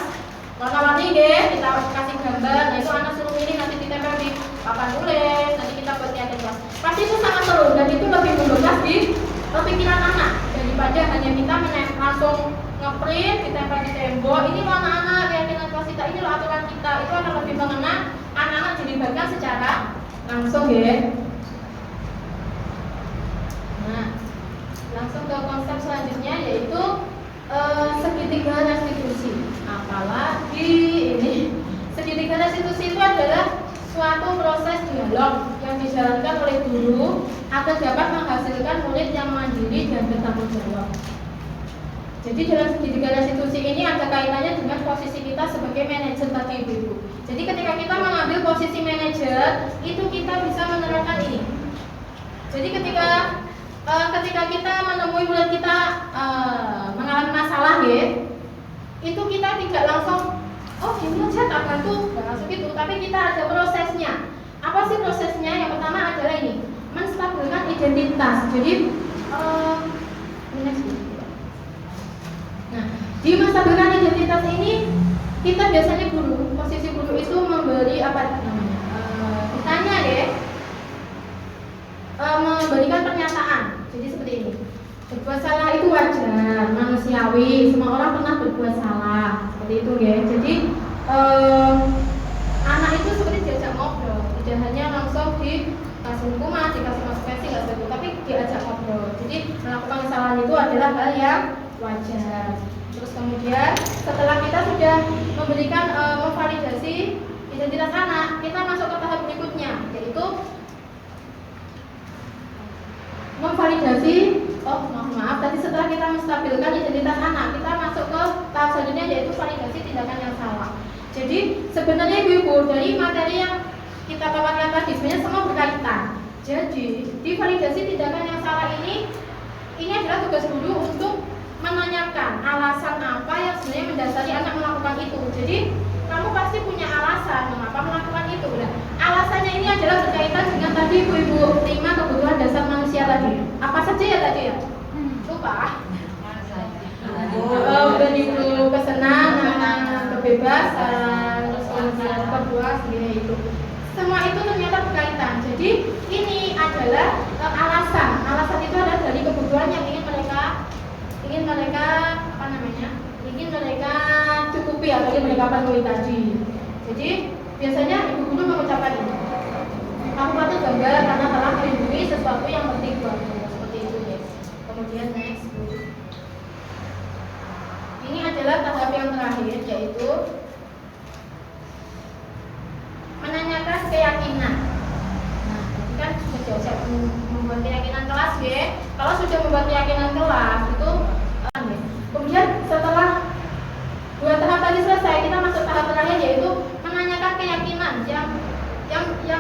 warna-warni deh, kita kasih gambar, nah itu anak suruh milih nanti ditempel di papan tulis, nanti kita buat keyakinan kelas. Pasti itu sangat seru dan itu lebih membekas di pikiran anak daripada hanya kita langsung ngeprint, ditempel di tembok. Ini loh anak-anak keyakinan kelas kita, ini loh aturan kita. Itu akan lebih mengena anak-anak dilibatkan secara langsung ya. Nah, langsung ke konsep selanjutnya yaitu segitiga restitusi. Apalagi ini segitiga restitusi itu adalah suatu proses dialog yang dijalankan oleh guru agar dapat menghasilkan murid yang mandiri dan bertanggung jawab. Jadi dalam segitiga restitusi ini ada kaitannya dengan posisi kita sebagai manajer tadi Ibu. Jadi ketika kita mengambil posisi manajer, itu kita bisa menerapkan ini. Jadi ketika kita menemui murid kita mengalami masalah ya, itu kita tidak langsung oh gini aja tak bantu, nggak langsung gitu, tapi kita ada prosesnya. Apa sih prosesnya? Yang pertama adalah ini, menstabilkan identitas. Jadi nah, di menstabilkan identitas ini kita biasanya posisi guru itu memberi apa namanya? Ditanya deh, memberikan pernyataan. Jadi seperti ini. Berbuat salah itu wajar, manusiawi, semua orang pernah berbuat salah, seperti itu ya. Jadi anak itu seperti diajak ngobrol, tidak hanya langsung dikasih hukuman, dikasih konsekuensi nggak seperti itu, tapi diajak ngobrol. Jadi melakukan kesalahan itu adalah hal yang wajar. Terus kemudian setelah kita sudah memberikan memvalidasi identitas anak, kita masuk ke tahap berikutnya, yaitu memvalidasi. Maaf, tadi setelah kita menstabilkan identitas anak, kita masuk ke tahap selanjutnya yaitu validasi tindakan yang salah. Jadi sebenarnya Ibu-ibu dari materi yang kita paparkan tadi sebenarnya semua berkaitan. Jadi di validasi tindakan yang salah ini adalah tugas guru untuk menanyakan alasan apa yang sebenarnya mendasari anak melakukan itu. Jadi kamu pasti punya alasan mengapa melakukan itu. Nah, alasannya ini adalah berkaitan dengan tadi Ibu-ibu 5 kebutuhan dasar manusia tadi. Apa saja ya tadi ya? Lupa. Beribu kesenangan, kebebasan, terus kemudian kepuasan segini itu. Semua itu ternyata berkaitan. Jadi ini adalah alasan. Alasan itu adalah dari kebutuhan yang ingin mereka cukupi atau ingin mereka penuhi tadi. Jadi biasanya ibu guru mengucapkan ini. Kamu patut bangga karena telah melindungi sesuatu yang penting buatmu. Seperti itu ya. Kemudian next. Ini adalah tahap yang terakhir yaitu menanyakan keyakinan. Nah, ini kan sudah jauh membuat keyakinan kelas ya. Kalau sudah membuat keyakinan kelas itu kemudian setelah dua tahap tadi selesai, kita masuk tahap terakhir yaitu menanyakan keyakinan yang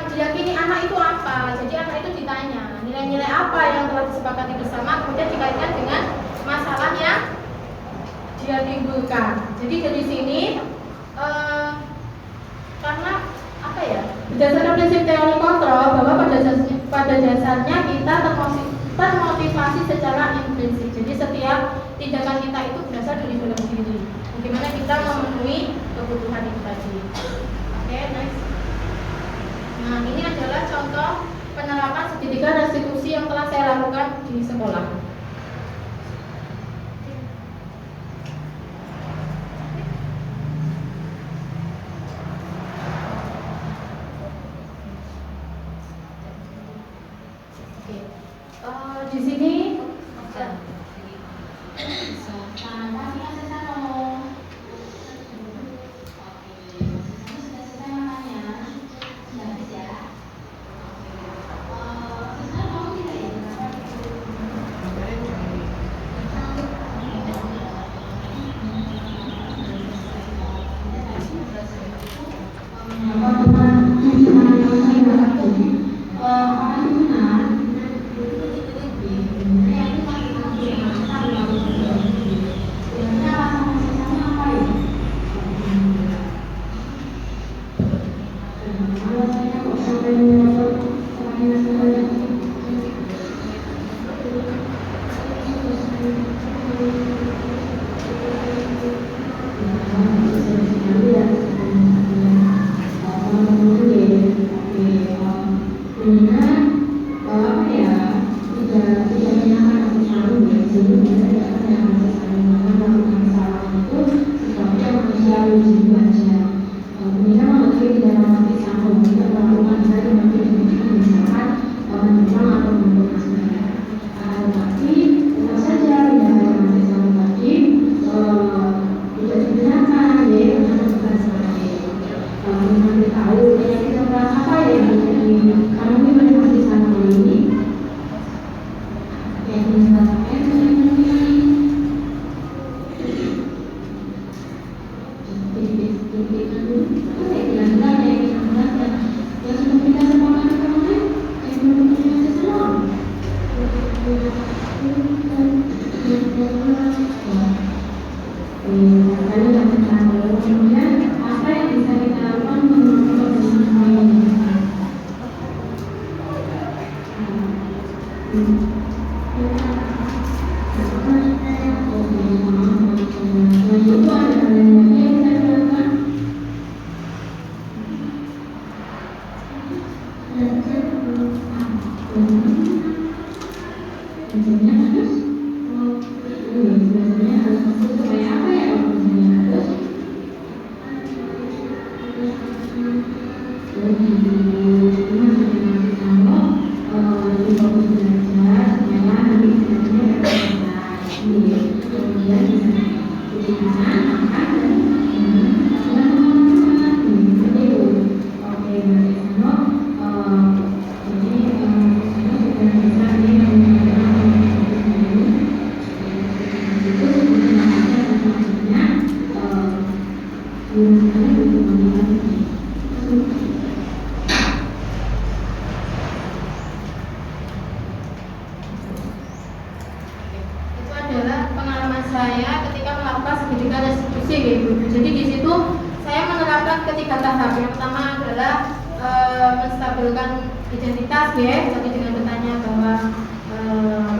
diyakini anak itu apa. Jadi anak itu ditanya nilai-nilai apa yang telah disepakati bersama, kemudian dikaitkan dengan masalah yang dia timbulkan. Jadi dari sini karena apa ya, berdasarkan prinsip teori kontrol bahwa pada dasarnya kita termotivasi secara intrinsik. Jadi setiap tindakan kita itu berasal dari dalam diri. Bagaimana kita memenuhi kebutuhan itu tadi. Oke, next. Nah, ini adalah contoh penerapan segitiga restitusi yang telah saya lakukan di sekolah. Di sini Itu adalah pengalaman saya ketika melakukan segitiga restitusi, gitu. Jadi di situ saya menerapkan ketiga tahap. Yang pertama adalah menstabilkan identitas, ya, tadi dengan bertanya bahwa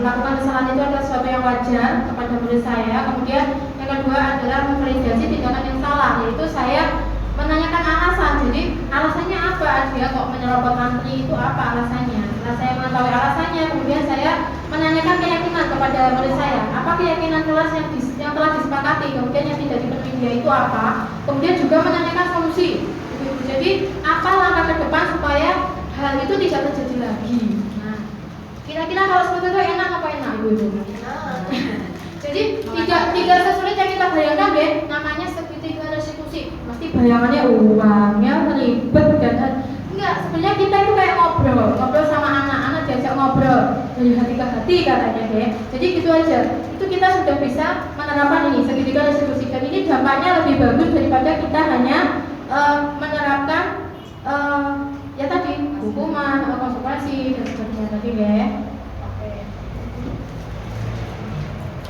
melakukan kesalahan itu adalah sesuatu yang wajar kepada murid saya. Kemudian yang kedua adalah memvalidasi tindakan yang salah, yaitu saya menanyakan alasan. Jadi alasannya apa dia kok menyerobot antri, itu apa alasannya. Setelah saya mengetahui alasannya, kemudian saya menanyakan keyakinan kepada murid saya, apa keyakinan kelas yang telah disepakati, kemudian yang tidak dipenuhi dia itu apa. Kemudian juga menanyakan solusi. Jadi apa langkah ke depan supaya hal itu tidak terjadi lagi. Nah, kira-kira kalau seperti itu enak apa enak, Ibu? Jadi tidak sesulit yang kita bayangkan, ya. Namanya segitiga restitusi. Pasti bayangannya uangnya ribet dan enggak. Sebenarnya kita itu kayak ngobrol sama anak-anak, diajak ngobrol dari hati ke hati katanya, ya. Jadi gitu aja. Itu kita sudah bisa menerapkan ini segitiga restitusi. Dan ini dampaknya lebih bagus daripada kita hanya menerapkan ya tadi hukuman, konsekuensi dan sebagainya tadi, ya.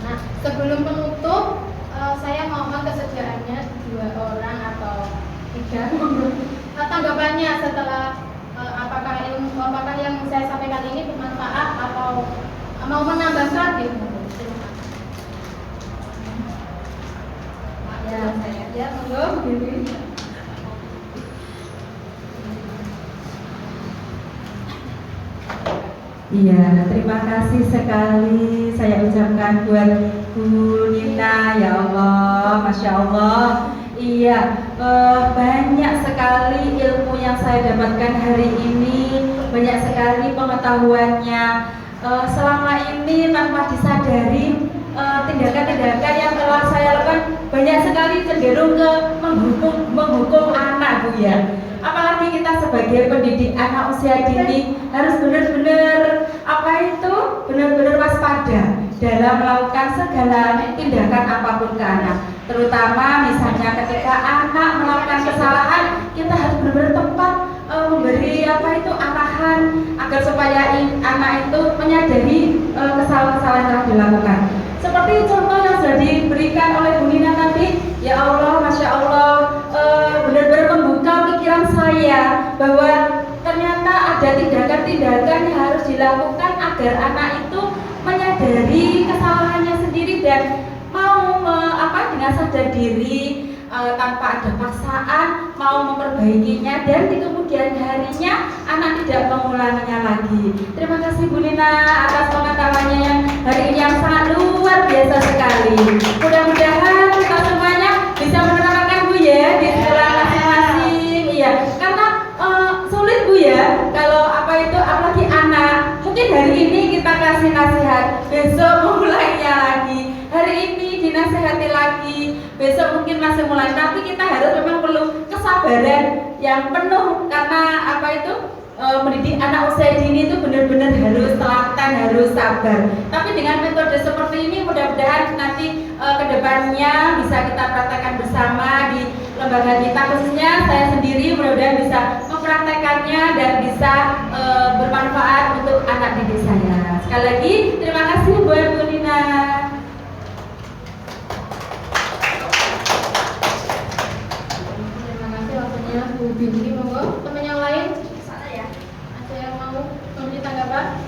Nah, sebelum penutup, saya mohon kesediaannya 2 orang atau 3 tanggapannya setelah apakah yang saya sampaikan ini bermanfaat atau mau menambahkan, gitu. Ya, saya ya, monggo, gitu. Iya, terima kasih sekali saya ucapkan buat Bu Nina, ya Allah, Masya Allah. Iya, banyak sekali ilmu yang saya dapatkan hari ini, banyak sekali pengetahuannya. Selama ini tanpa disadari, tindakan-tindakan yang telah saya lakukan banyak sekali cenderung ke menghukum anak, Bu, ya. Apalagi kita sebagai pendidik anak usia dini harus benar-benar benar-benar waspada dalam melakukan segala tindakan apapun ke anak. Terutama misalnya ketika anak melakukan kesalahan, kita harus benar-benar tepat memberi arahan agar supaya anak itu menyadari kesalahan-kesalahan yang telah dilakukan. Seperti contoh yang sudah diberikan oleh Bu Nina tadi, ya Allah, Masya Allah, benar-benar membuka pikiran saya bahwa ternyata ada tindakan-tindakan yang harus dilakukan agar anak itu menyadari kesalahannya sendiri dan mau dengan sadar diri, tanpa ada paksaan mau memperbaikinya, dan di kemudian harinya anak tidak mengulanginya lagi. Terima kasih Bu Nina atas pengetahuannya yang hari ini yang sangat luar biasa sekali. Mudah-mudahan kita semuanya bisa menerapkan, Bu, ya, di sekolah masing-masing. Iya, karena sulit, Bu, ya, kalau apalagi anak. Mungkin hari ini kita kasih nasihat, besok mengulanginya lagi. Hari ini dinasihati lagi, besok mungkin masih mulai, tapi kita harus memang perlu kesabaran yang penuh, karena mendidik anak usia dini itu benar-benar harus telaten, harus sabar. Tapi dengan metode seperti ini mudah-mudahan nanti kedepannya bisa kita praktekkan bersama di lembaga kita, khususnya saya sendiri mudah-mudahan bisa mempraktekannya dan bisa bermanfaat untuk anak didik saya. Sekali lagi terima kasih buat Bu Nina. Bu Binti, monggo. Teman yang lain? Sana ya. Ada yang mau memberi tanggapan?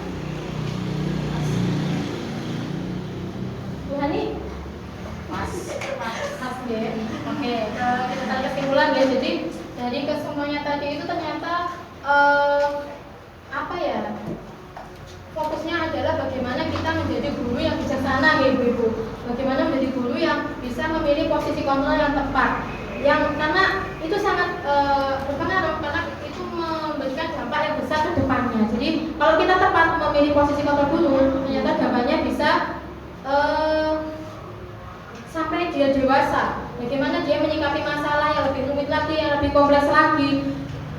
ya. Jadi dari kesemuanya tadi itu ternyata apa ya? Fokusnya adalah bagaimana kita menjadi guru yang bijaksana ya ibu-ibu. Bagaimana menjadi guru yang bisa memilih posisi kontrol yang tepat. Yang karena itu sangat berpengaruh karena itu memberikan dampak yang besar ke depannya. Jadi kalau kita tepat memilih posisi kontrol guru, ternyata dampaknya bisa sampai dia dewasa. Bagaimana dia menyikapi masalah yang lebih rumit lagi, yang lebih kompleks lagi.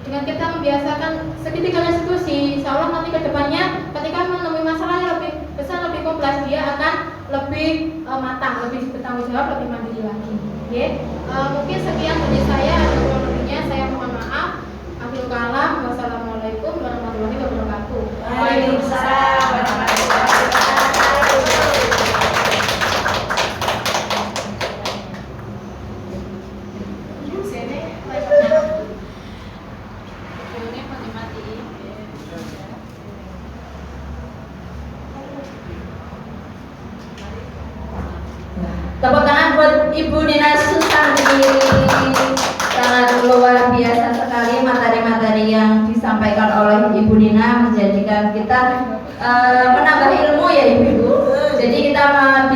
Dengan kita membiasakan segitiga institusi, insya Allah nanti ke depannya ketika menemui masalah yang lebih besar, lebih kompleks, dia akan lebih matang, lebih bertanggung jawab, lebih mandiri lagi. Oke, mungkin sekian dari saya. Ada kurang lebihnya saya mohon maaf. Akhirul kalam. Wassalamualaikum warahmatullahi wabarakatuh. Waalaikumsalam warahmatullahi wabarakatuh. Tepuk tangan buat Ibu Nina Susanti. Sangat luar biasa sekali materi-materi yang disampaikan oleh Ibu Nina, menjadikan kita menambah ilmu ya Ibu. Jadi kita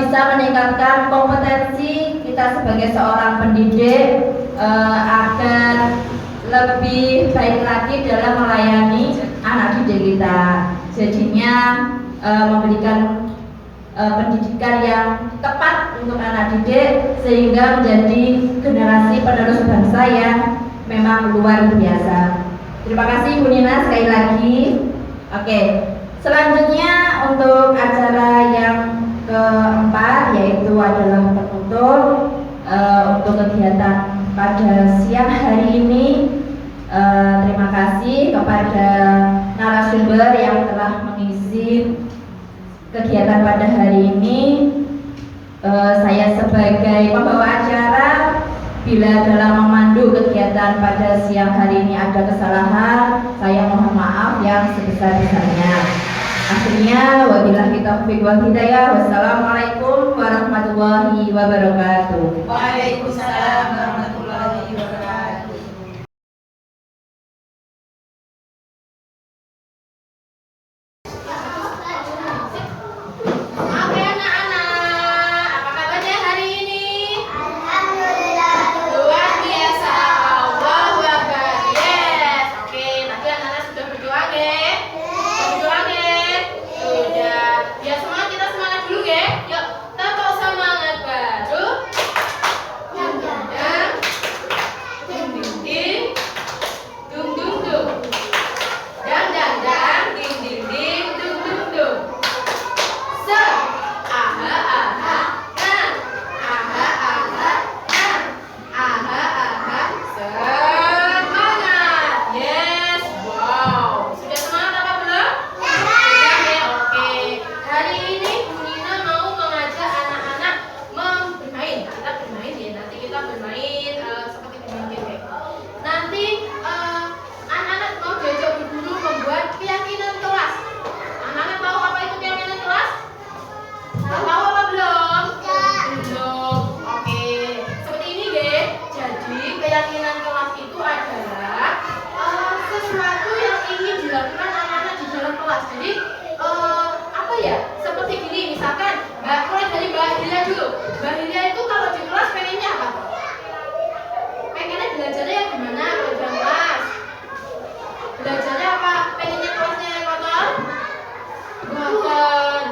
bisa meningkatkan kompetensi kita sebagai seorang pendidik agar lebih baik lagi dalam melayani anak didik kita. Jadinya memberikan pendidikan yang tepat untuk anak didik sehingga menjadi generasi penerus bangsa yang memang luar biasa. Terima kasih Bu Nina sekali lagi. Oke, selanjutnya untuk acara yang keempat yaitu adalah penutup untuk kegiatan pada siang hari ini. Terima kasih kepada narasumber yang telah mengisi kegiatan pada hari ini. Saya sebagai pembawa acara, bila dalam memandu kegiatan pada siang hari ini ada kesalahan, saya mohon maaf yang sebesar-besarnya. Akhirnya wabillahi taufiq wal hidayah. Wassalamualaikum warahmatullahi wabarakatuh. Waalaikumsalam warahmatullahi wabarakatuh. Oke anak-anak, apa kabarnya hari ini? Alhamdulillah. Luar biasa. Allahu Akbar. Yes. Oke, tadi anak-anak sudah berjuang ya? Berjuang ya? Sudah. Ya semangat, kita semangat dulu ya. Yuk, tepuk semangat baru. Dung dung dung. Dung ding ding. Dung dung dung. Dang dang dang. Ding ding ding. Dung dung dung. Se, aha aha, nah, aha aha, nah, aha aha, semangat, yes, wow, sudah semangat apa belum? Sudah ya, oke. Hari ini Bu Nina mau mengajak anak-anak bermain. Kita bermain ya, nanti kita bermain seperti bermain game. Nanti anak-anak mau diajak Bu Guru membuat keyakinan kelas. Anak-anak tahu apa itu keyakinan kelas? Tahu apa belum? Belum. Oke. Seperti ini deh. Jadi keyakinan kelas itu adalah sesuatu yang ingin dilakukan anak-anak di dalam kelas. Jadi apa ya? Seperti gini, misalkan mulai dari Mbak Hilya dulu. Mbak Hilya itu kalau di kelas pengennya apa? Pengennya belajarnya yang gimana kalau di kelas? Belajarnya apa? Pengennya kelasnya yang kotor? Bukan.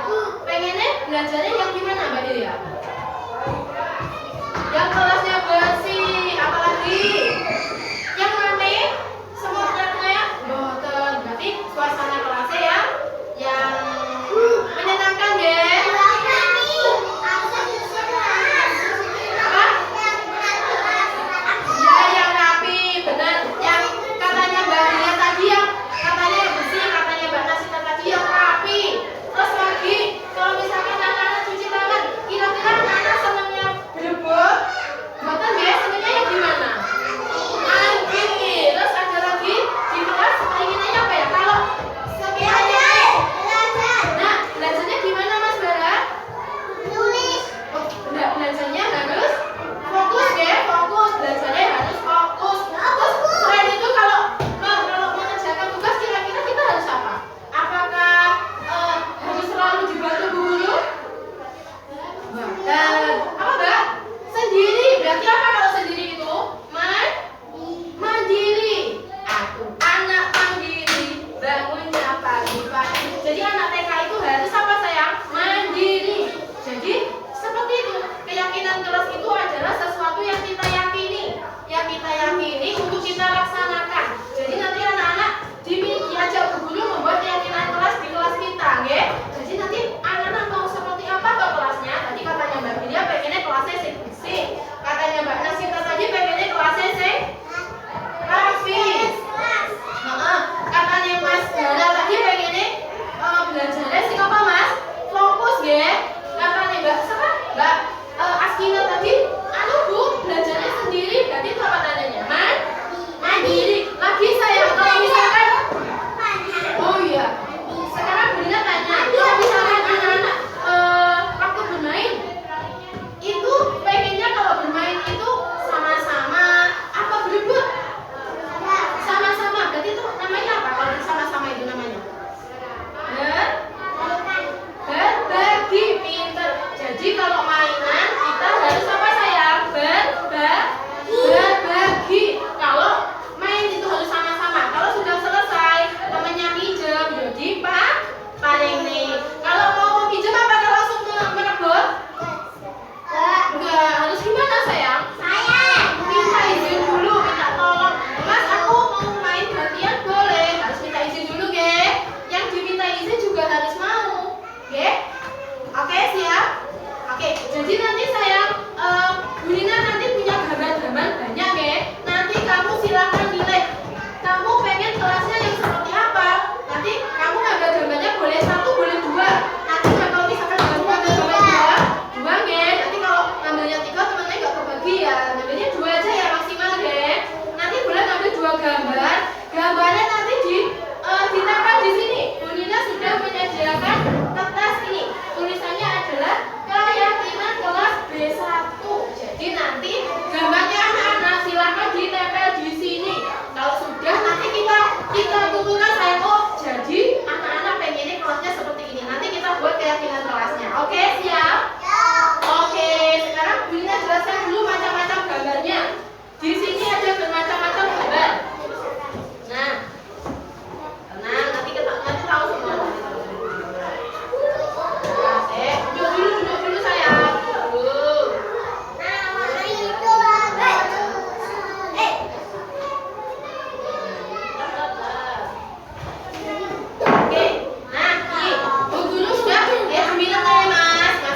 Pengennya belajarnya yang gimana Mbak Delia? Yang kelasnya bersih, apalagi yang rame, semua teriak-teriak, boten. Berarti suasana kelasnya yang menyenangkan deh. Apa? Ya, yang rapi, benar. Yang katanya Mbak Delia tadi yang katanya yang bersih, katanya Mbak Nasita tadi yang rapi. Terus lagi, kalau misalkan anak-anak cuci tangan Oke, siap? Oke, sekarang Bu Lina jelaskan dulu macam-macam gambarnya. Di sini ada bermacam-macam gambar. Nah, tenang, nanti tahu semua. Nah, duduk dulu sayang. Duduk. Oke, nah, Bu Guru sudah ya 9 ya Mas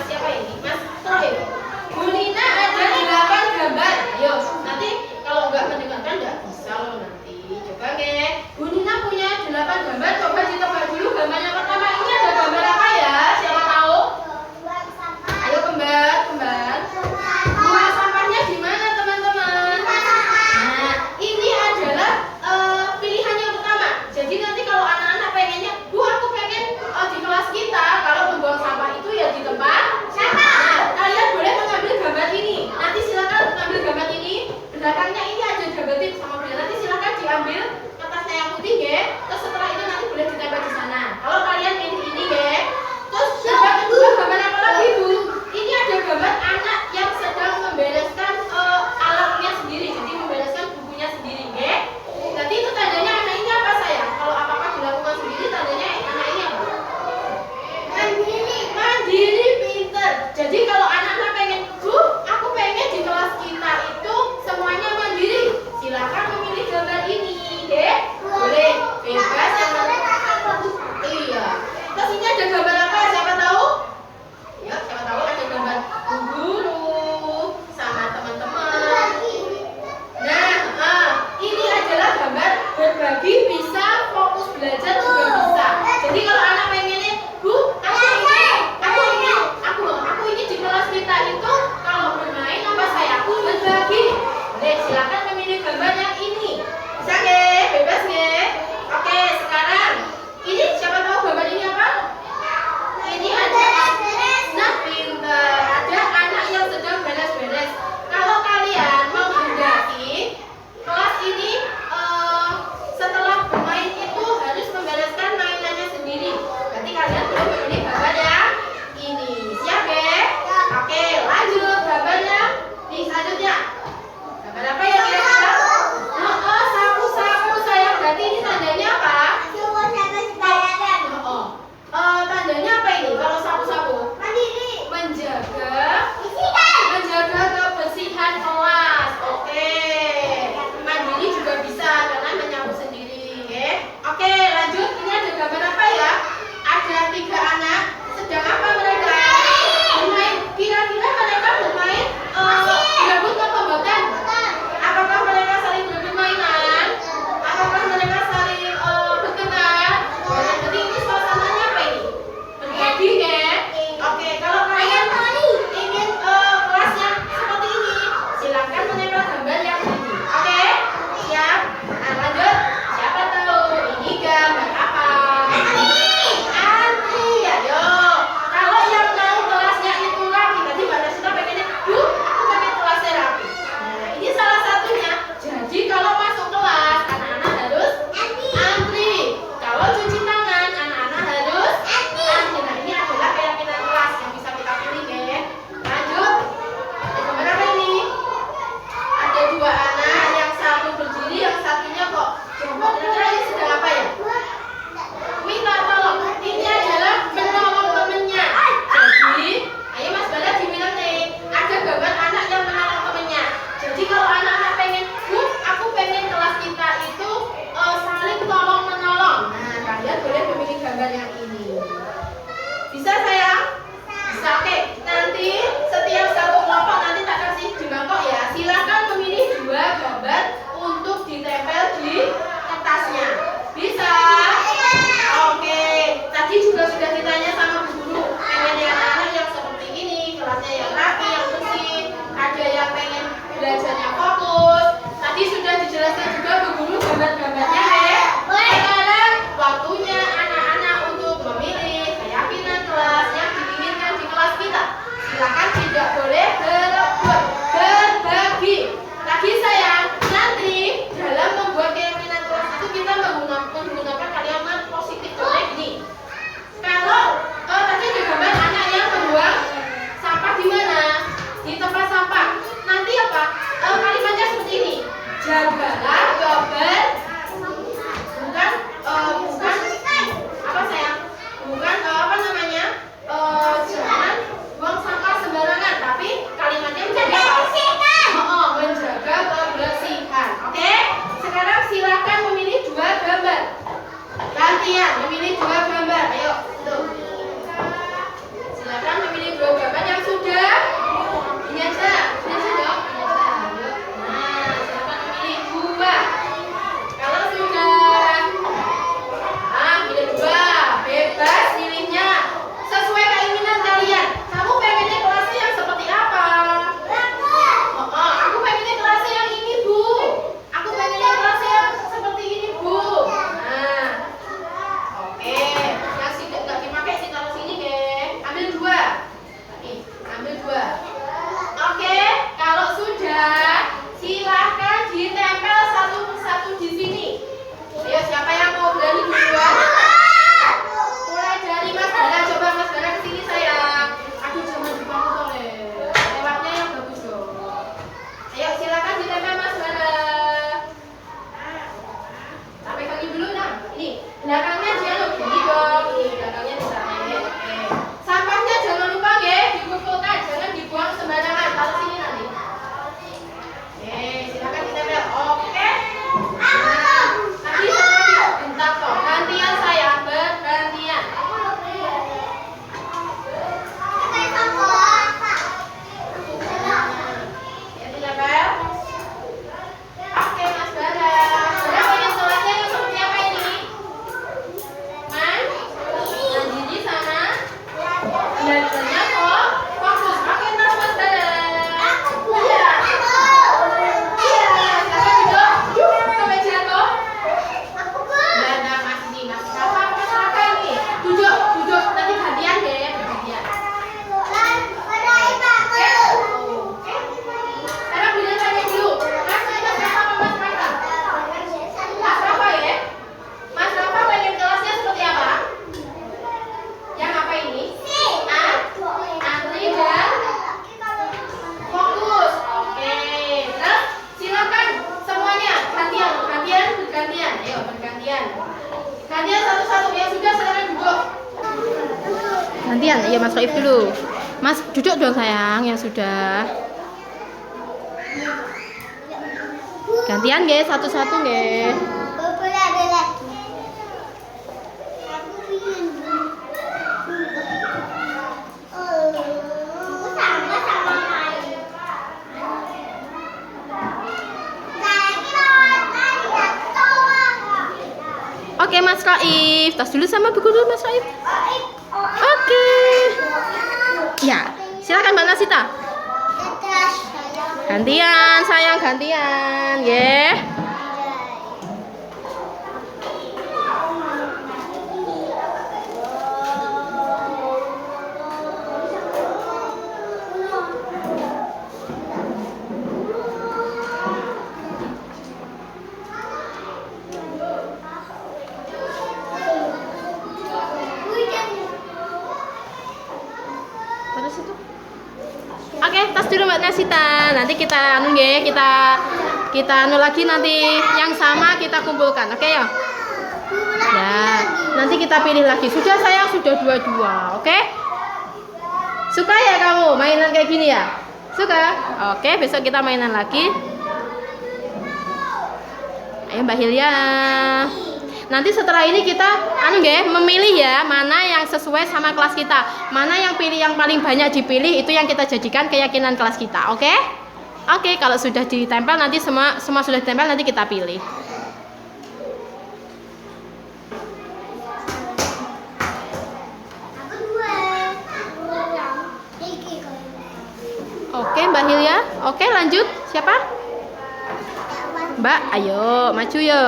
belajarnya kok fokus. Oke, tas mas bareng. Iya. Iya. Siapa duduk? Ke meja toh. Ada mas ini, mas Rafa ini. Duduk. Nanti gantian deh, gantian. Sekarang beliau tanya dulu. Mas Rafa ya? Mas Rafa pengen kelasnya seperti apa? Yang apa ini? Antri dan fokus. Oke. Terus silakan semuanya gantian. Ayo bergantian. Gantian satu-satu. Yang sudah silakan duduk. Gantian. Iya Mas Raif dulu. Mas duduk dong sayang. Yang sudah. Gantian nggih, satu-satu nggih. Oke Mas Raif, tas dulu sama buku dulu Mas Raif. Oke. Ya, silakan Mbak Nasita. Gantian sayang, gantian, ya. Terus itu. Oke, tas dulu Mbak Nasita. Nanti kita anu nggih, kita anu lagi nanti yang sama kita kumpulkan. Oke ya? Ya, nanti kita pilih lagi. Sudah sayang, sudah dua-dua. Oke? Suka ya kamu mainan kayak gini ya? Suka? Oke, besok kita mainan lagi. Ayo Mbak Hilya. Nanti setelah ini kita anu nggih, memilih ya mana yang sesuai sama kelas kita. Mana yang pilih yang paling banyak dipilih itu yang kita jadikan keyakinan kelas kita. Oke? Oke, kalau sudah ditempel nanti semua sudah ditempel nanti kita pilih. Oke, Mbak Hilya. Oke, lanjut. Siapa? Mbak, ayo maju ya.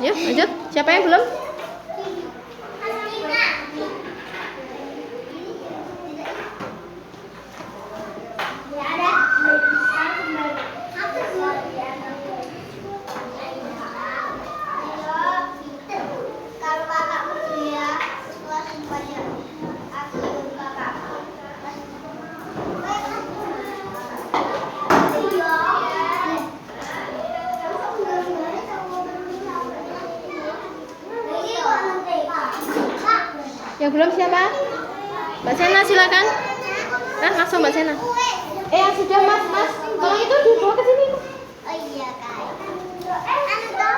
Yuk, lanjut. Siapa yang belum? Yang belum siapa? Mbak Sena silakan. Nah, langsung Mbak Sena. Yang sudah Mas. Tolong itu dibawa ke sini. Oh iya Kak. Anu toh.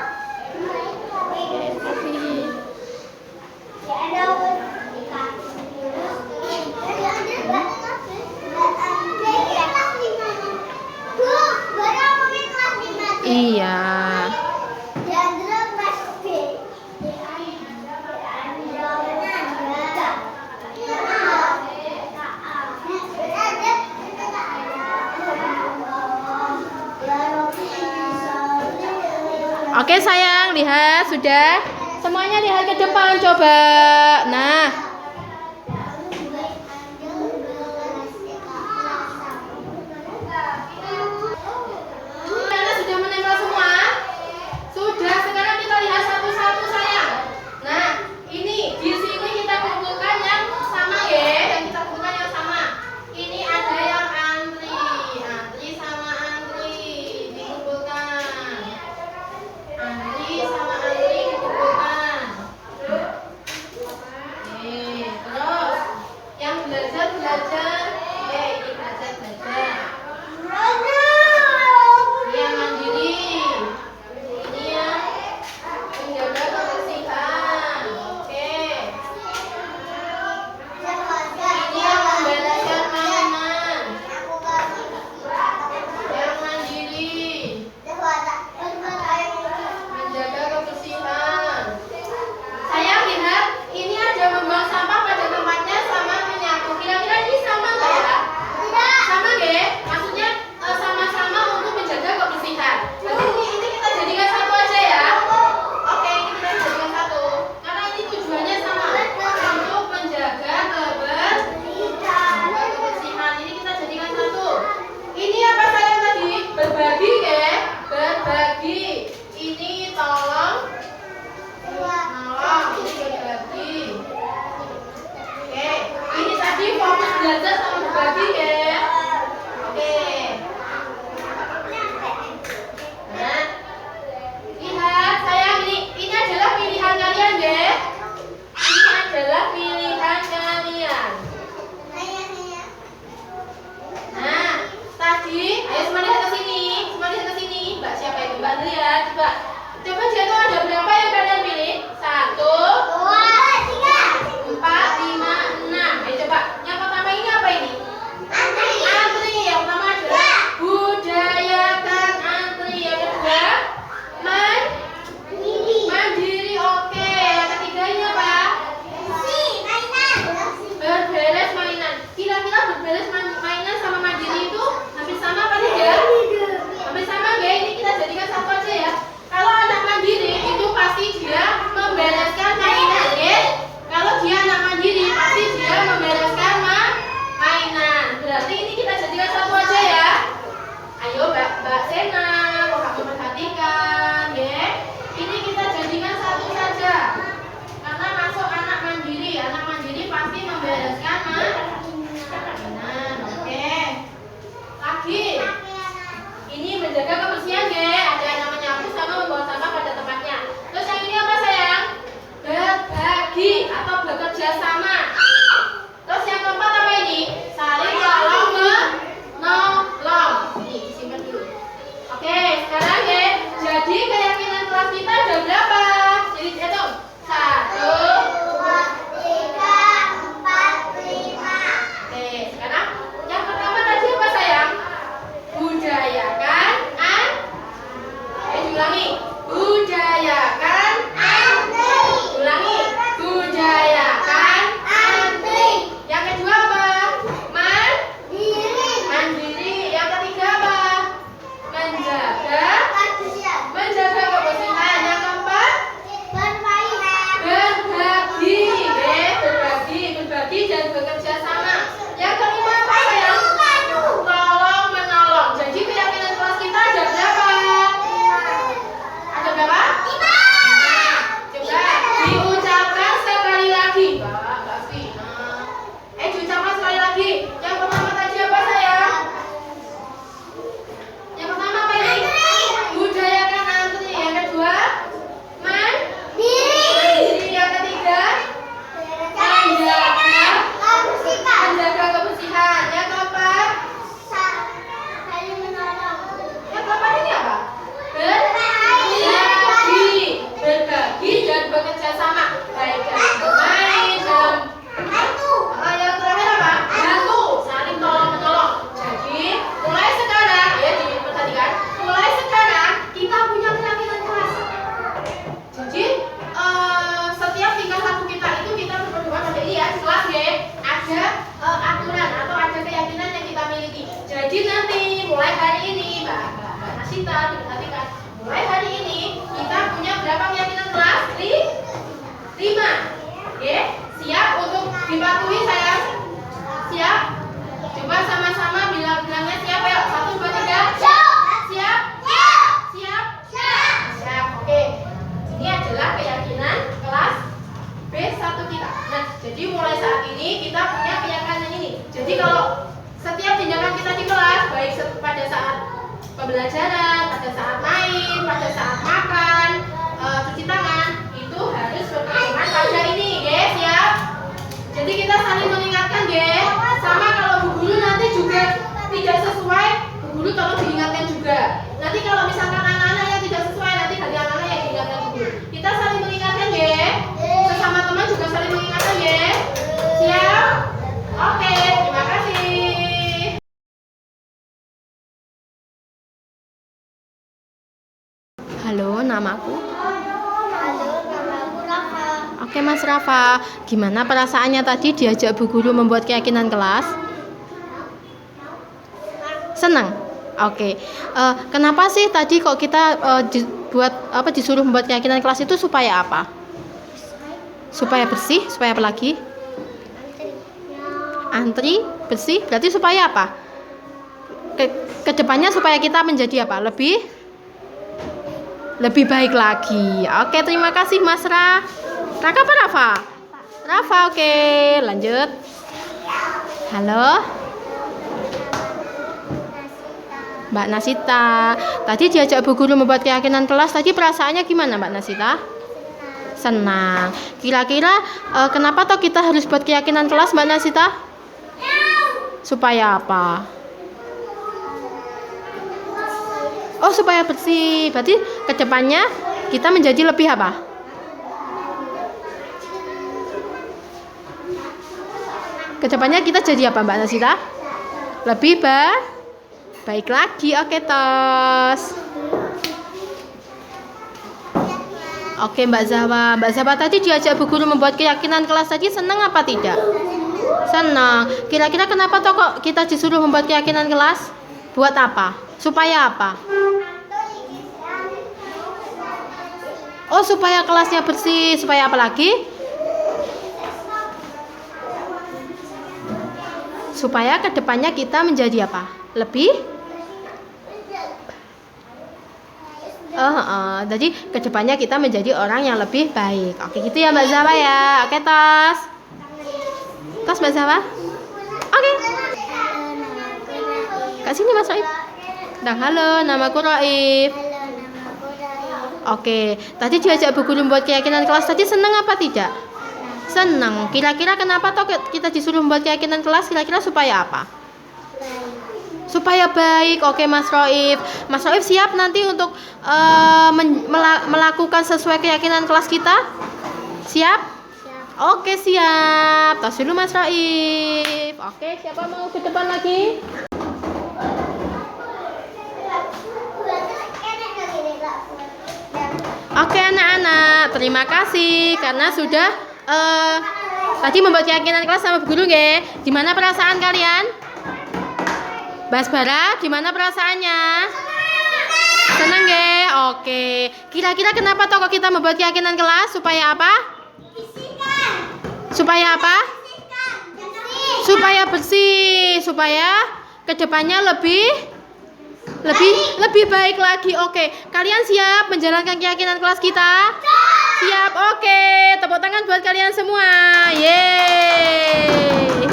Iya. Oke sayang, lihat sudah. Semuanya lihat ke depan coba. Nah. Sudah menempel semua? Sudah, sekarang kita lihat satu-satu sayang. Nah, ini di sini kita kumpulkan yang sama ya, yang kita kumpulkan yang sama. Ini ada yang antri sama antri dikumpulkan. Antri sama antri dikumpulkan. Oke. Mbak lihat, coba jatuh ada berapa yang kalian pilih? 1, 4, 5, 6. Coba yang pertama ini apa ini? Antri. Yang pertama adalah budayakan antri. Yang kedua mandiri. Oke. Yang ketiga ini apa? Berberes mainan. Kira-kira berberes mainan sama mandiri itu hampir sama apa tidak? Hampir sama nggak? Ini kita jadikan satu aja ya. Kalau anak mandiri itu pasti dia membereskan mainan, ya. Kalau dia anak mandiri pasti dia membereskan mainan. Berarti ini kita jadikan satu aja ya. Ayo Mbak Sena, kamu perhatikan, ya. Ini kita jadikan satu saja. Karena masuk anak mandiri. Anak mandiri pasti membereskan mainan. Oke. Lagi. Ini menjaga kebersihan, ya. Ada yang namanya menyapu sama membawa sampah pada tempatnya. Terus yang ini apa sayang? Berbagi atau bekerja sama. Terus yang keempat apa ini? Saling tolong menolong. Ini simpan dulu. Oke, sekarang ya. Jadi keyakinan kelas kita ada berapa? Jadi hitung. 1, 2, 3, 4, 5. Oke, sekarang yang pertama tadi apa sayang? Budayakan ulangi. Budayakan antri. Ulangi. Budayakan antri. Yang kedua apa? Mandiri. Yang ketiga apa? Menjaga kebersihan. Yang keempat? Berbagi dan bekerja sama. Yang kelima apa sayang? Tolong menolong. Jadi keyakinan kelas kita ada berapa? Ada berapa? 5. Coba diucapkan sekali lagi. Mbak Vina. Diucapkan sekali lagi. Yang pertama tadi apa sayang? Yang pertama apa ini? Budayakan antri. Yang kedua? Mandiri. Yang ketiga? Menjaga kebersihan. Yang keempat? Yang keempat ini apa? Berbagi dan bekerja sama. Baik dalam bermain, dalam yang terakhir apa? Bantu, saling tolong menolong. Jadi mulai sekarang, ya diperhatikan. Mulai sekarang kita punya keyakinan kelas. Jadi setiap tingkat laku kita itu kita berpedoman pada ini ya. Kelas ya ada aturan atau ada keyakinan yang kita miliki. Jadi nanti mulai hari ini Mbak Nasita diperhatikan. Mulai hari ini kita punya berapa keyakinan kelas? 5. Oke, siap untuk dipatuhi sayang? Siap? Coba sama-sama bilangnya siap ya. 1, 2, 3. Siap? Siap. Oke. Ini adalah keyakinan kelas B1 kita. Nah, jadi mulai saat ini kita punya keyakinan ini. Jadi kalau setiap tindakan kita di kelas, baik pada saat pembelajaran, pada saat main, pada saat makan, cuci tangan, itu harus berpedoman pada ini, guys, siap? Jadi kita saling mengingatkan, guys. Sama kalau Bu Guru nanti juga tidak sesuai, Bu Guru tolong diingatkan juga. Nanti kalau misalkan anak-anak yang tidak sesuai, nanti dari anak-anak yang diingatkan Bu Guru. Kita saling mengingatkan, guys. Sesama teman juga saling mengingatkan, guys. Siap? Oke, terima kasih. Halo, namaku. Halo, namaku Rafa. Oke, Mas Rafa. Gimana perasaannya tadi diajak Bu Guru membuat keyakinan kelas? Senang. Oke. Kenapa sih tadi kok kita disuruh membuat keyakinan kelas itu supaya apa? Supaya bersih, supaya apa lagi? Antri, bersih. Berarti supaya apa? Kedepannya supaya kita menjadi apa? Lebih baik lagi. Oke, terima kasih Mas Raka apa Rafa? Rafa, oke. Lanjut. Halo. Mbak Nasita. Tadi diajak Bu Guru membuat keyakinan kelas. Tadi perasaannya gimana Mbak Nasita? Senang. Kira-kira kenapa toh kita harus buat keyakinan kelas Mbak Nasita? Supaya apa? Oh, supaya bersih. Berarti kedepannya kita menjadi lebih apa? Kedepannya kita jadi apa, Mbak Nasita? Lebih baik lagi. Oke, tos. Oke, Mbak Zawa. Mbak Zawa tadi diajak Bu Guru membuat keyakinan kelas tadi, senang apa tidak? Senang. Kira-kira kenapa toh kok kita disuruh membuat keyakinan kelas? Buat apa? Supaya apa? Oh, supaya kelasnya bersih. Supaya apa lagi? Supaya kedepannya kita menjadi apa? Lebih? Jadi kedepannya kita menjadi orang yang lebih baik. Oke, gitu ya Mbak Zawa ya. Oke, tos. Tos Mbak Zawa. Oke. Kak sini Mas Raif. Nah, halo, namaku Raif. Oke, tadi diajak Bu Guru membuat keyakinan kelas tadi, senang apa tidak? Senang. Kira-kira kenapa toh kita disuruh membuat keyakinan kelas? Kira-kira supaya apa? Supaya baik. Oke, Mas Raif. Mas Raif siap nanti untuk melakukan sesuai keyakinan kelas kita? Siap? Oke, siap. Tos dulu Mas Raif. Oke, siapa mau ke depan lagi? Oke, anak-anak, terima kasih karena sudah tadi membuat keyakinan kelas sama Bu Guru nggih. Gimana perasaan kalian? Basbara, gimana perasaannya? Senang nggih? Oke. Kira-kira kenapa toh kok kita membuat keyakinan kelas? Supaya apa? Supaya apa? Supaya bersih, supaya kedepannya lebih baik lagi. Oke, kalian siap menjalankan keyakinan kelas kita? Siap. Oke, tepuk tangan buat kalian semua. Yeay.